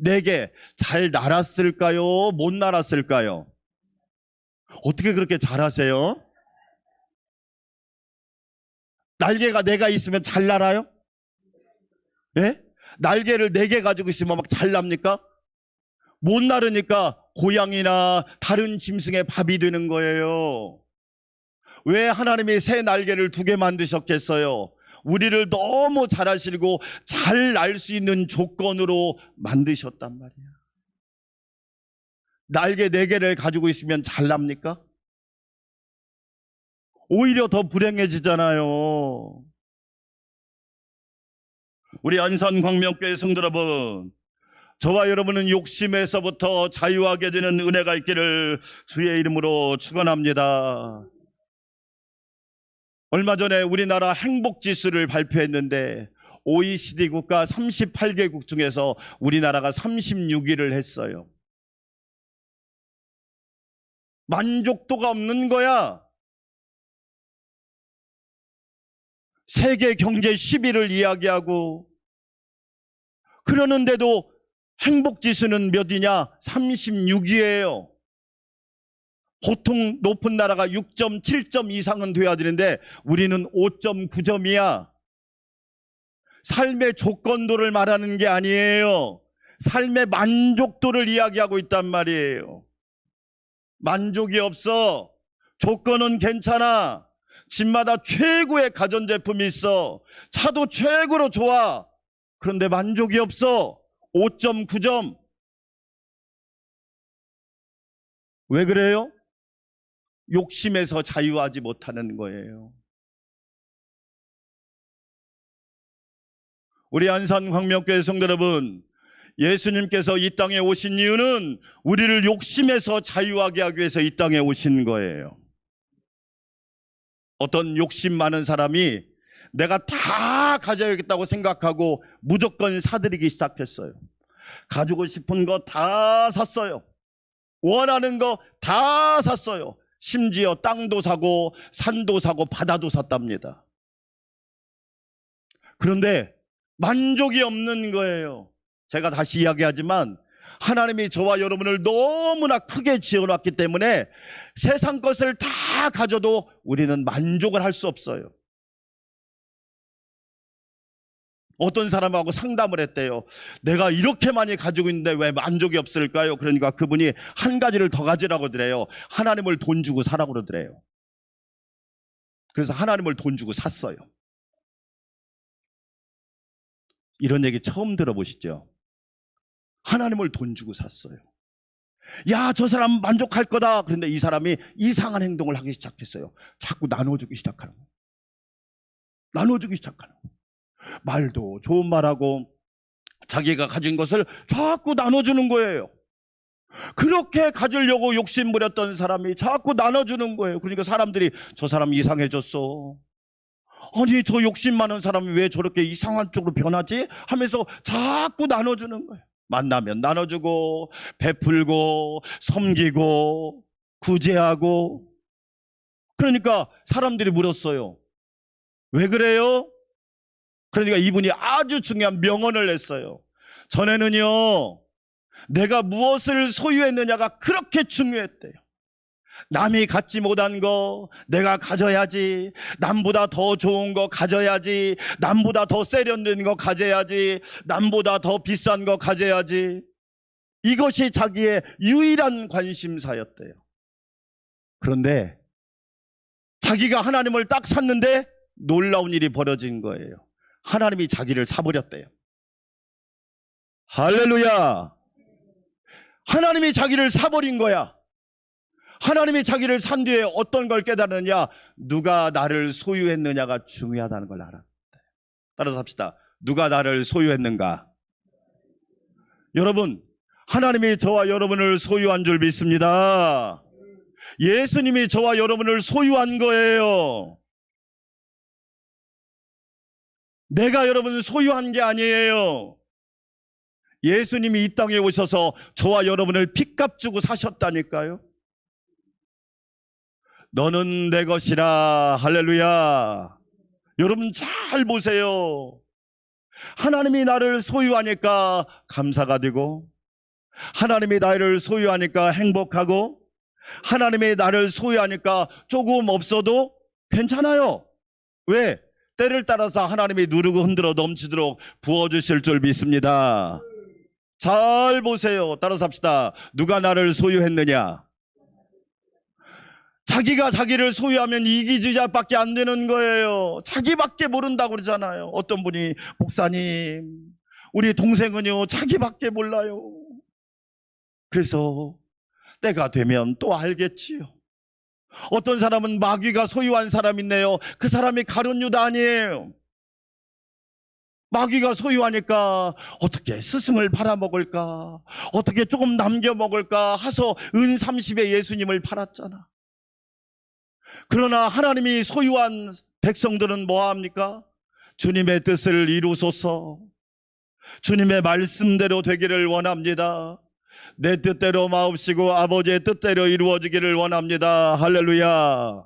4개. 잘 날았을까요? 못 날았을까요? 어떻게 그렇게 잘하세요? 날개가 4개 있으면 잘 날아요? 예? 날개를 4개 가지고 있으면 막 잘 납니까? 못 나르니까 고양이나 다른 짐승의 밥이 되는 거예요. 왜 하나님이 새 날개를 2개 만드셨겠어요? 우리를 너무 잘하시고 잘 날 수 있는 조건으로 만드셨단 말이야. 날개 4개를 가지고 있으면 잘 납니까? 오히려 더 불행해지잖아요. 우리 안산광명교회 성도 여러분, 저와 여러분은 욕심에서부터 자유하게 되는 은혜가 있기를 주의 이름으로 축원합니다. 얼마 전에 우리나라 행복지수를 발표했는데 OECD 국가 38개국 중에서 우리나라가 36위를 했어요. 만족도가 없는 거야. 세계 경제 10위를 이야기하고 그러는데도 행복지수는 몇이냐? 36위예요. 보통 높은 나라가 6.7점 이상은 돼야 되는데 우리는 5.9점이야. 삶의 조건도를 말하는 게 아니에요. 삶의 만족도를 이야기하고 있단 말이에요. 만족이 없어. 조건은 괜찮아. 집마다 최고의 가전제품이 있어. 차도 최고로 좋아. 그런데 만족이 없어. 5.9점. 왜 그래요? 욕심에서 자유하지 못하는 거예요. 우리 안산광명교회 성도 여러분, 예수님께서 이 땅에 오신 이유는 우리를 욕심에서 자유하게 하기 위해서 이 땅에 오신 거예요. 어떤 욕심 많은 사람이 내가 다 가져야겠다고 생각하고 무조건 사들이기 시작했어요. 가지고 싶은 거 다 샀어요. 원하는 거 다 샀어요. 심지어 땅도 사고 산도 사고 바다도 샀답니다. 그런데 만족이 없는 거예요. 제가 다시 이야기하지만 하나님이 저와 여러분을 너무나 크게 지어놨기 때문에 세상 것을 다 가져도 우리는 만족을 할 수 없어요. 어떤 사람하고 상담을 했대요. 내가 이렇게 많이 가지고 있는데 왜 만족이 없을까요? 그러니까 그분이 한 가지를 더 가지라고 그래요. 하나님을 돈 주고 사라고 그러더래요. 그래서 하나님을 돈 주고 샀어요. 이런 얘기 처음 들어보시죠? 하나님을 돈 주고 샀어요. 야, 저 사람 만족할 거다. 그런데 이 사람이 이상한 행동을 하기 시작했어요. 자꾸 나눠주기 시작하는 거예요. 나눠주기 시작하는 거예요. 말도 좋은 말하고 자기가 가진 것을 자꾸 나눠주는 거예요. 그렇게 가지려고 욕심부렸던 사람이 자꾸 나눠주는 거예요. 그러니까 사람들이 저 사람 이상해졌어. 아니, 저 욕심 많은 사람이 왜 저렇게 이상한 쪽으로 변하지? 하면서 자꾸 나눠주는 거예요. 만나면 나눠주고 베풀고 섬기고 구제하고. 그러니까 사람들이 물었어요. 왜 그래요? 그러니까 이분이 아주 중요한 명언을 했어요. 전에는요, 내가 무엇을 소유했느냐가 그렇게 중요했대요. 남이 갖지 못한 거 내가 가져야지, 남보다 더 좋은 거 가져야지, 남보다 더 세련된 거 가져야지, 남보다 더 비싼 거 가져야지. 이것이 자기의 유일한 관심사였대요. 그런데 자기가 하나님을 딱 샀는데 놀라운 일이 벌어진 거예요. 하나님이 자기를 사버렸대요. 할렐루야. 하나님이 자기를 사버린 거야. 하나님이 자기를 산 뒤에 어떤 걸 깨달았느냐? 누가 나를 소유했느냐가 중요하다는 걸 알았대. 따라서 합시다. 누가 나를 소유했는가? 여러분, 하나님이 저와 여러분을 소유한 줄 믿습니다. 예수님이 저와 여러분을 소유한 거예요. 내가 여러분을 소유한 게 아니에요. 예수님이 이 땅에 오셔서 저와 여러분을 핏값 주고 사셨다니까요. 너는 내 것이라. 할렐루야. 여러분 잘 보세요. 하나님이 나를 소유하니까 감사가 되고, 하나님이 나를 소유하니까 행복하고, 하나님이 나를 소유하니까 조금 없어도 괜찮아요. 왜? 때를 따라서 하나님이 누르고 흔들어 넘치도록 부어주실 줄 믿습니다. 잘 보세요. 따라서 합시다. 누가 나를 소유했느냐? 자기가 자기를 소유하면 이기주의자밖에 안 되는 거예요. 자기밖에 모른다고 그러잖아요. 어떤 분이 목사님, 우리 동생은요 자기밖에 몰라요. 그래서 때가 되면 또 알겠지요. 어떤 사람은 마귀가 소유한 사람 있네요. 그 사람이 가룟 유다 아니에요. 마귀가 소유하니까 어떻게 스승을 팔아먹을까, 어떻게 조금 남겨먹을까 해서 은 30에 예수님을 팔았잖아. 그러나 하나님이 소유한 백성들은 뭐합니까? 주님의 뜻을 이루소서, 주님의 말씀대로 되기를 원합니다. 내 뜻대로 마옵시고 아버지의 뜻대로 이루어지기를 원합니다. 할렐루야.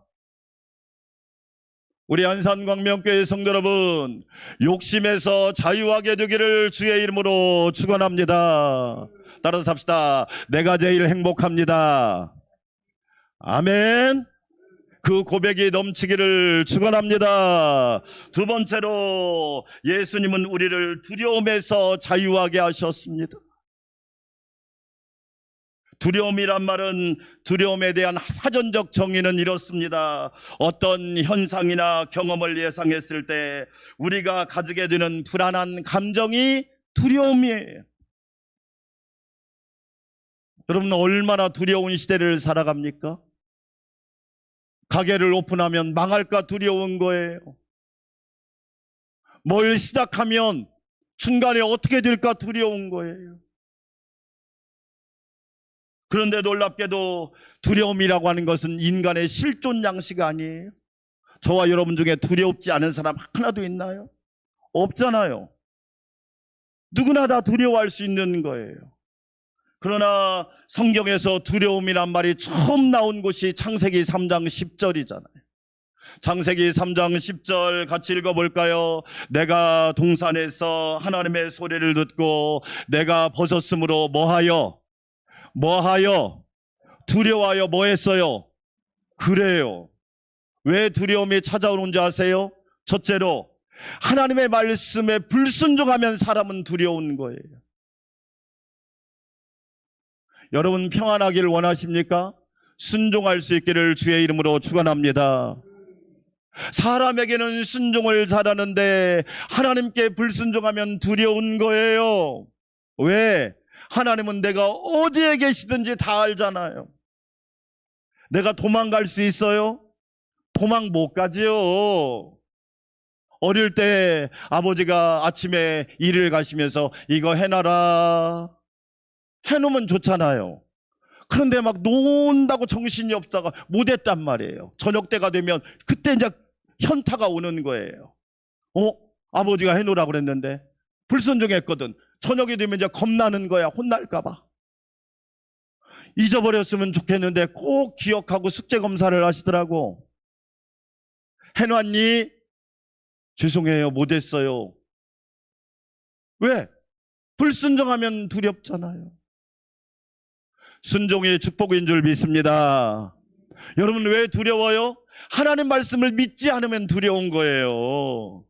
우리 안산광명교회 성도 여러분, 욕심에서 자유하게 되기를 주의 이름으로 축원합니다. 따라서 합시다. 내가 제일 행복합니다. 아멘. 그 고백이 넘치기를 축원합니다. 두 번째로, 예수님은 우리를 두려움에서 자유하게 하셨습니다. 두려움이란 말은, 두려움에 대한 사전적 정의는 이렇습니다. 어떤 현상이나 경험을 예상했을 때 우리가 가지게 되는 불안한 감정이 두려움이에요. 여러분, 얼마나 두려운 시대를 살아갑니까? 가게를 오픈하면 망할까 두려운 거예요. 뭘 시작하면 중간에 어떻게 될까 두려운 거예요. 그런데 놀랍게도 두려움이라고 하는 것은 인간의 실존 양식 아니에요. 저와 여러분 중에 두렵지 않은 사람 하나도 있나요? 없잖아요. 누구나 다 두려워할 수 있는 거예요. 그러나 성경에서 두려움이란 말이 처음 나온 곳이 창세기 3장 10절이잖아요. 창세기 3장 10절 같이 읽어볼까요? 내가 동산에서 하나님의 소리를 듣고 내가 벗었으므로 뭐하여 두려워하여 뭐했어요? 그래요. 왜 두려움이 찾아오는지 아세요? 첫째로 하나님의 말씀에 불순종하면 사람은 두려운 거예요. 여러분 평안하길 원하십니까? 순종할 수 있기를 주의 이름으로 축원합니다. 사람에게는 순종을 잘하는데 하나님께 불순종하면 두려운 거예요. 왜? 하나님은 내가 어디에 계시든지 다 알잖아요. 내가 도망갈 수 있어요? 도망 못 가지요. 어릴 때 아버지가 아침에 일을 가시면서 이거 해놔라 해놓으면 좋잖아요. 그런데 막 논다고 정신이 없다가 못했단 말이에요. 저녁 때가 되면 그때 이제 현타가 오는 거예요. 아버지가 해놓으라고 그랬는데 불순종했거든. 저녁이 되면 이제 겁나는 거야. 혼날까봐. 잊어버렸으면 좋겠는데 꼭 기억하고 숙제 검사를 하시더라고. 해놨니? 죄송해요. 못했어요. 왜? 불순종하면 두렵잖아요. 순종이 축복인 줄 믿습니다. 여러분 왜 두려워요? 하나님 말씀을 믿지 않으면 두려운 거예요.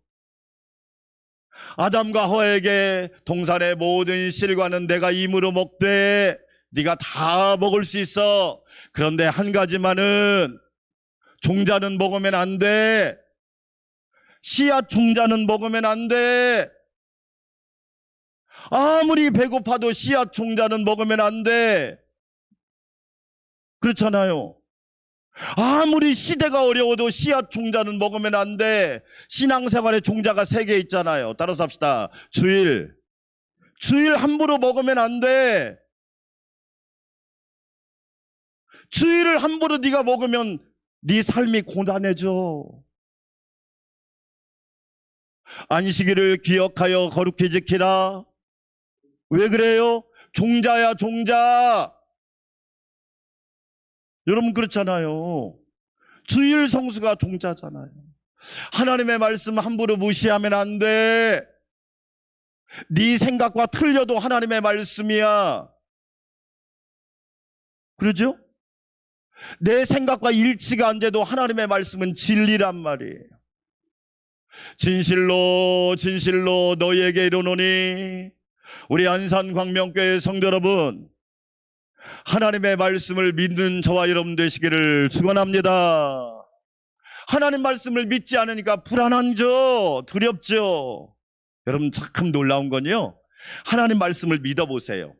아담과 하와에게 동산의 모든 실과는 내가 임으로 먹되 네가 다 먹을 수 있어. 그런데 한 가지만은 종자는 먹으면 안 돼. 씨앗 종자는 먹으면 안 돼. 아무리 배고파도 씨앗 종자는 먹으면 안 돼. 그렇잖아요. 아무리 시대가 어려워도 씨앗 종자는 먹으면 안 돼. 신앙생활에 종자가 3개 있잖아요. 따라서 합시다. 주일 함부로 먹으면 안 돼. 주일을 함부로 네가 먹으면 네 삶이 고단해져. 안식일을 기억하여 거룩히 지키라. 왜 그래요? 종자야 종자. 여러분 그렇잖아요. 주일 성수가 종자잖아요. 하나님의 말씀 함부로 무시하면 안 돼. 네 생각과 틀려도 하나님의 말씀이야. 그러죠? 내 생각과 일치가 안 돼도 하나님의 말씀은 진리란 말이에요. 진실로 진실로 너희에게 이르노니. 우리 안산광명교회 성도 여러분, 하나님의 말씀을 믿는 저와 여러분 되시기를 축원합니다. 하나님 말씀을 믿지 않으니까 불안하죠. 두렵죠. 여러분 참 놀라운 건요, 하나님 말씀을 믿어보세요.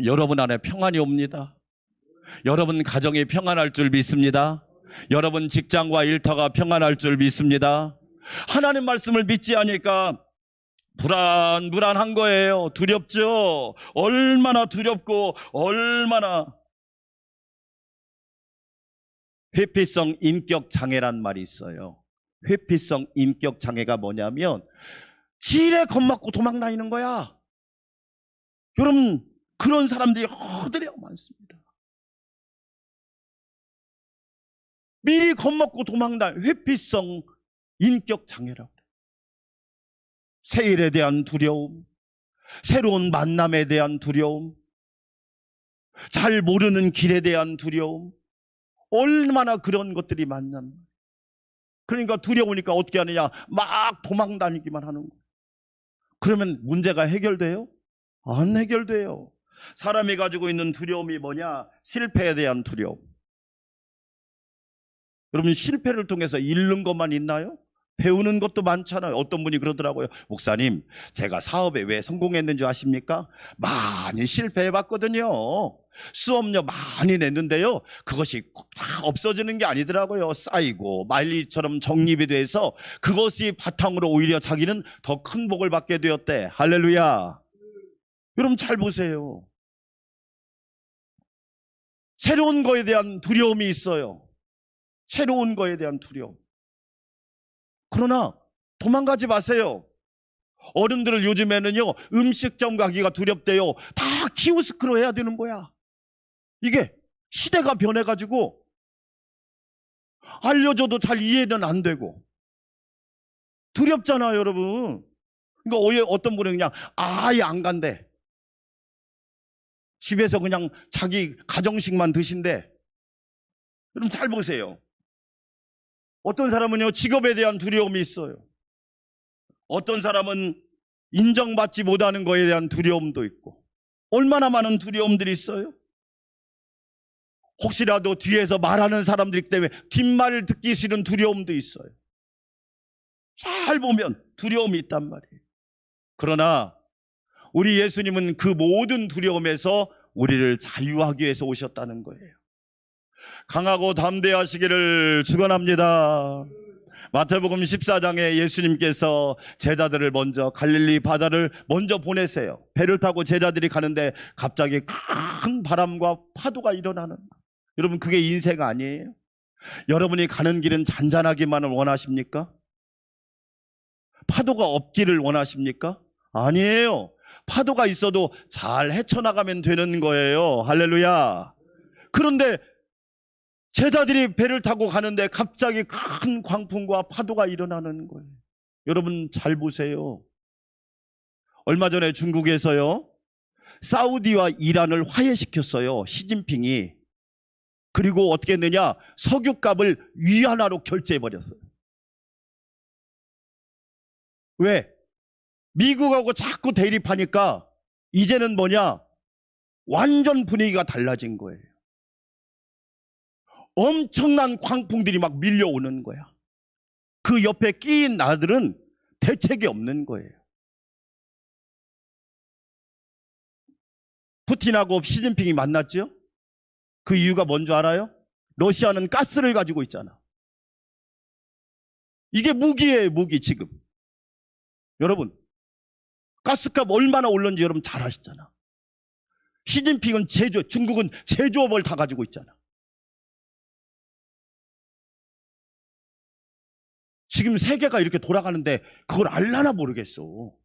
여러분 안에 평안이 옵니다. 여러분 가정이 평안할 줄 믿습니다. 여러분 직장과 일터가 평안할 줄 믿습니다. 하나님 말씀을 믿지 않으니까 불안한 거예요. 두렵죠. 얼마나 두렵고 얼마나. 회피성 인격 장애란 말이 있어요. 회피성 인격 장애가 뭐냐면 지레 겁먹고 도망 다니는 거야. 여러분 그런 사람들이 허들에 많습니다. 미리 겁먹고 도망 다니. 회피성 인격 장애라고. 새 일에 대한 두려움, 새로운 만남에 대한 두려움, 잘 모르는 길에 대한 두려움, 얼마나 그런 것들이 많냐. 그러니까 두려우니까 어떻게 하느냐, 막 도망 다니기만 하는 거예요. 그러면 문제가 해결돼요? 안 해결돼요. 사람이 가지고 있는 두려움이 뭐냐? 실패에 대한 두려움. 여러분 실패를 통해서 잃는 것만 있나요? 배우는 것도 많잖아요. 어떤 분이 그러더라고요. 목사님, 제가 사업에 왜 성공했는지 아십니까? 많이 실패해봤거든요. 수업료 많이 냈는데요, 그것이 다 없어지는 게 아니더라고요. 쌓이고 마일리지처럼 적립이 돼서 그것이 바탕으로 오히려 자기는 더 큰 복을 받게 되었대. 할렐루야. 여러분 잘 보세요. 새로운 거에 대한 두려움이 있어요. 새로운 거에 대한 두려움. 그러나 도망가지 마세요. 어른들을 요즘에는요, 음식점 가기가 두렵대요. 다 키오스크로 해야 되는 거야. 이게 시대가 변해가지고 알려줘도 잘 이해는 안 되고 두렵잖아요, 여러분. 그러니까 어떤 분은 그냥 아예 안 간대. 집에서 그냥 자기 가정식만 드신대. 여러분 잘 보세요. 어떤 사람은요, 직업에 대한 두려움이 있어요. 어떤 사람은 인정받지 못하는 거에 대한 두려움도 있고. 얼마나 많은 두려움들이 있어요. 혹시라도 뒤에서 말하는 사람들이기 때문에 뒷말을 듣기 싫은 두려움도 있어요. 잘 보면 두려움이 있단 말이에요. 그러나 우리 예수님은 그 모든 두려움에서 우리를 자유하기 위해서 오셨다는 거예요. 강하고 담대하시기를 축원합니다. 마태복음 14장에 예수님께서 제자들을 먼저 갈릴리 바다를 먼저 보내세요. 배를 타고 제자들이 가는데 갑자기 큰 바람과 파도가 일어나는 거예요. 여러분, 그게 인생 아니에요? 여러분이 가는 길은 잔잔하기만을 원하십니까? 파도가 없기를 원하십니까? 아니에요. 파도가 있어도 잘 헤쳐나가면 되는 거예요. 할렐루야. 그런데 제자들이 배를 타고 가는데 갑자기 큰 광풍과 파도가 일어나는 거예요. 여러분 잘 보세요. 얼마 전에 중국에서요, 사우디와 이란을 화해시켰어요, 시진핑이. 그리고 어떻게 했느냐, 석유값을 위안화로 결제해버렸어요. 왜? 미국하고 자꾸 대립하니까 이제는 뭐냐, 완전 분위기가 달라진 거예요. 엄청난 광풍들이 막 밀려오는 거야. 그 옆에 끼인 나들은 대책이 없는 거예요. 푸틴하고 시진핑이 만났죠? 그 이유가 뭔지 알아요? 러시아는 가스를 가지고 있잖아. 이게 무기예요, 무기. 지금 여러분, 가스값 얼마나 올랐는지 여러분 잘 아시잖아. 시진핑은 중국은 제조업을 다 가지고 있잖아. 지금 세계가 이렇게 돌아가는데 그걸 알라나 모르겠어.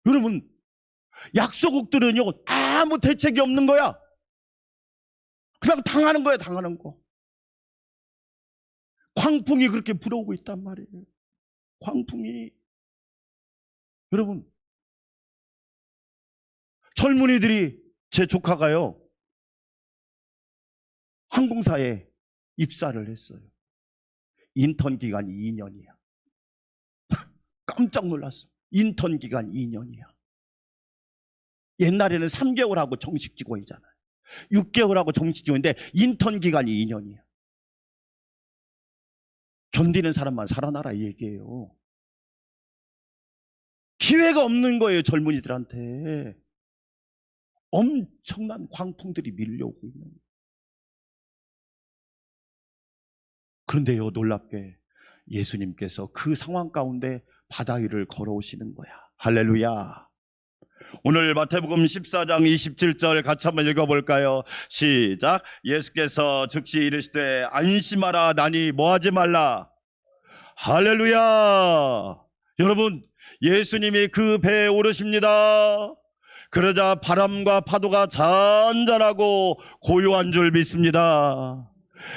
여러분, 약소국들은요, 아무 대책이 없는 거야. 그냥 당하는 거야, 당하는 거. 광풍이 그렇게 불어오고 있단 말이에요. 광풍이. 여러분, 젊은이들이, 제 조카가요, 항공사에 입사를 했어요. 인턴 기간이 2년이야. 깜짝 놀랐어. 인턴 기간 2년이야. 옛날에는 3개월 하고 정식 직원이잖아요. 6개월 하고 정식 직원인데 인턴 기간이 2년이야. 견디는 사람만 살아나라 이 얘기예요. 기회가 없는 거예요, 젊은이들한테. 엄청난 광풍들이 밀려오고 있는 거예요. 그런데요, 놀랍게 예수님께서 그 상황 가운데 바다 위를 걸어오시는 거야. 할렐루야. 오늘 마태복음 14장 27절 같이 한번 읽어볼까요? 시작. 예수께서 즉시 이르시되 안심하라, 나니 뭐하지 말라. 할렐루야. 여러분, 예수님이 그 배에 오르십니다. 그러자 바람과 파도가 잔잔하고 고요한 줄 믿습니다.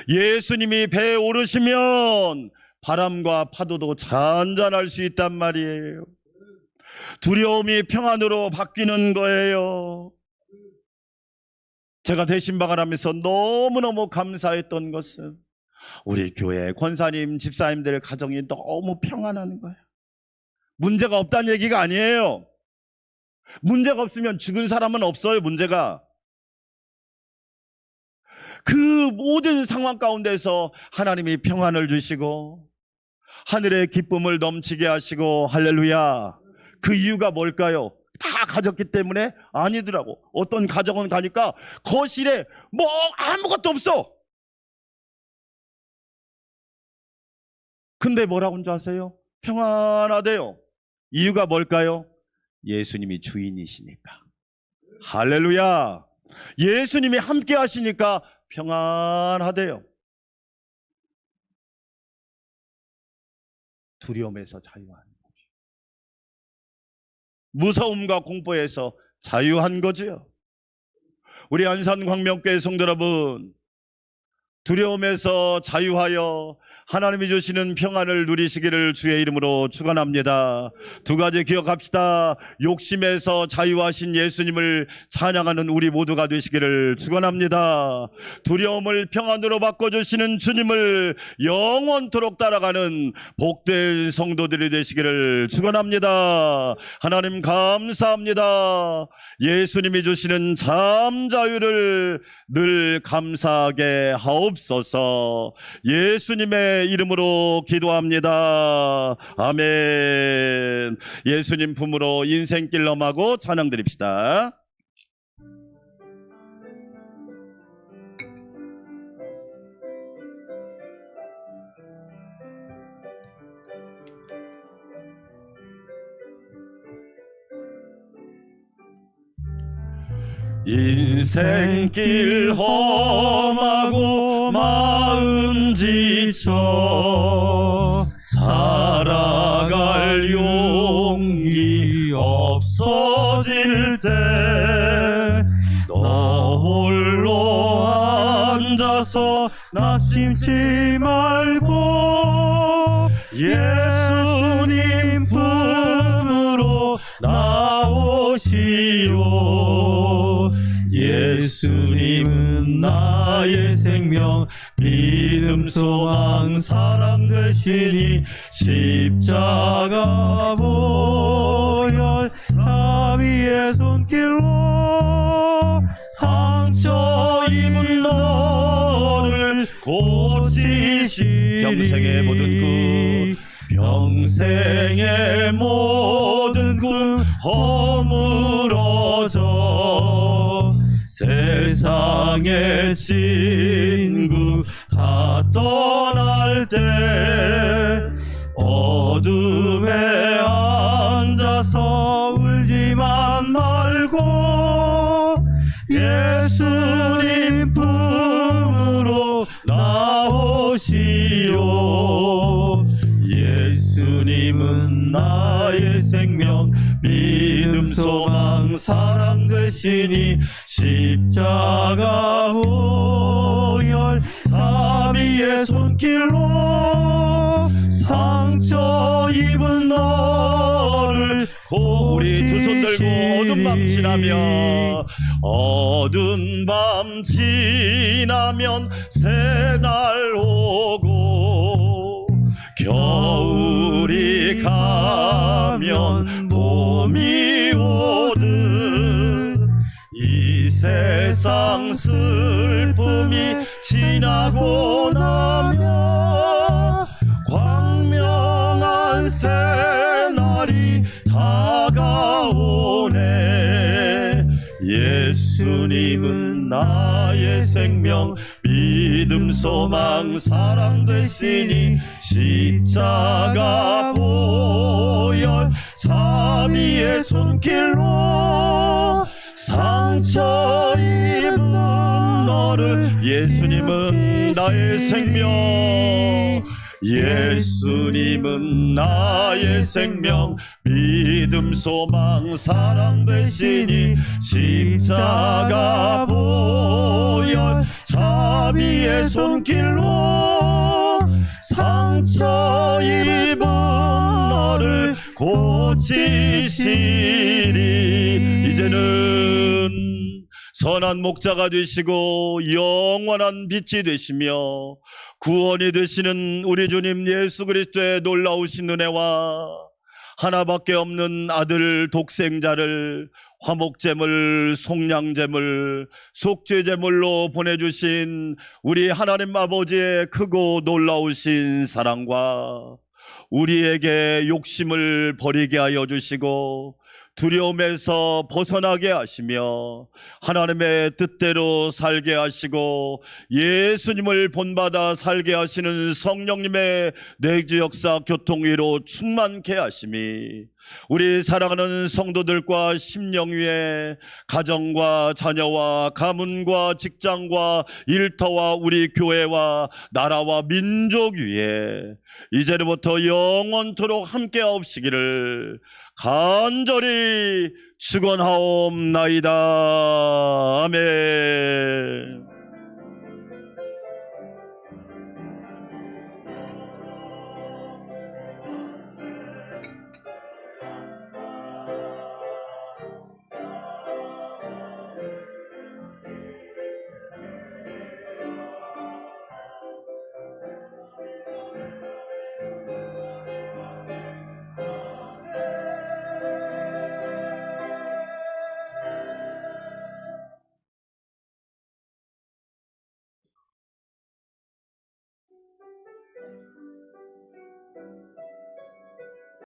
예수님이 배에 오르시면 바람과 파도도 잔잔할 수 있단 말이에요. 두려움이 평안으로 바뀌는 거예요. 제가 대신 박아하면서 너무너무 감사했던 것은 우리 교회 권사님, 집사님들 가정이 너무 평안한 거예요. 문제가 없다는 얘기가 아니에요. 문제가 없으면 죽은 사람은 없어요, 문제가. 그 모든 상황 가운데서 하나님이 평안을 주시고 하늘의 기쁨을 넘치게 하시고, 할렐루야. 그 이유가 뭘까요? 다 가졌기 때문에? 아니더라고. 어떤 가정은 가니까 거실에 뭐 아무것도 없어. 근데 뭐라고 하는 줄 아세요? 평안하대요. 이유가 뭘까요? 예수님이 주인이시니까. 할렐루야. 예수님이 함께 하시니까 평안하대요. 두려움에서 자유한 거죠. 무서움과 공포에서 자유한 거지요. 우리 안산광명교회 성도 여러분, 두려움에서 자유하여 하나님이 주시는 평안을 누리시기를 주의 이름으로 축원합니다. 두 가지 기억합시다. 욕심에서 자유하신 예수님을 찬양하는 우리 모두가 되시기를 축원합니다. 두려움을 평안으로 바꿔주시는 주님을 영원토록 따라가는 복된 성도들이 되시기를 축원합니다. 하나님 감사합니다. 예수님이 주시는 참 자유를 늘 감사하게 하옵소서. 예수님의 이름으로 기도합니다. 아멘. 예수님 품으로 인생길 넘하고 찬양 드립시다. 인생길 험하고 마음 지쳐 살아갈 용기 없어질 때 너 홀로 앉아서 낙심치 말고 예수님 품으로 나오시오. 예수님은 나의 생명, 믿음, 소망, 사랑 되시니 십자가 보혈 자비의 손길로 상처 입은 너를 고치시리. 평생의 모든 꿈, 평생의 모든 꿈 허물어져 세상의 친구 다 떠날 때 어둠에 앉아서 울지만 말고 예수님 품으로 나오시오. 예수님은 나의 생명, 믿음, 소망, 사랑 되시니 십자가 보혈 자비의 손길로 상처 입은 너를 우리 두 손 들고 어두운 밤 지나면 어두운 밤 지나면 새날 오고 겨울이 가면 봄이 오듯 이 세상 슬픔이 지나고 나면 광명한 새날이 다가오네. 예수님은 나의 생명, 믿음, 소망, 사랑 되시니 십자가 보혈 자비의 손길로 상처 입은 너를 예수님은 나의 생명, 예수님은 나의 생명, 믿음, 소망, 사랑 되시니 십자가 보혈 자비의 손길로 상처 입은 너를 고치시리. 이제는 선한 목자가 되시고 영원한 빛이 되시며 구원이 되시는 우리 주님 예수 그리스도의 놀라우신 은혜와 하나밖에 없는 아들 독생자를 화목제물, 속량제물, 속죄제물로 보내주신 우리 하나님 아버지의 크고 놀라우신 사랑과 우리에게 욕심을 버리게 하여 주시고 두려움에서 벗어나게 하시며 하나님의 뜻대로 살게 하시고 예수님을 본받아 살게 하시는 성령님의 내주 역사 교통위로 충만케 하심이 우리 사랑하는 성도들과 심령 위에 가정과 자녀와 가문과 직장과 일터와 우리 교회와 나라와 민족 위에 이제부터 영원토록 함께 하옵시기를 간절히 축원하옵나이다. 아멘.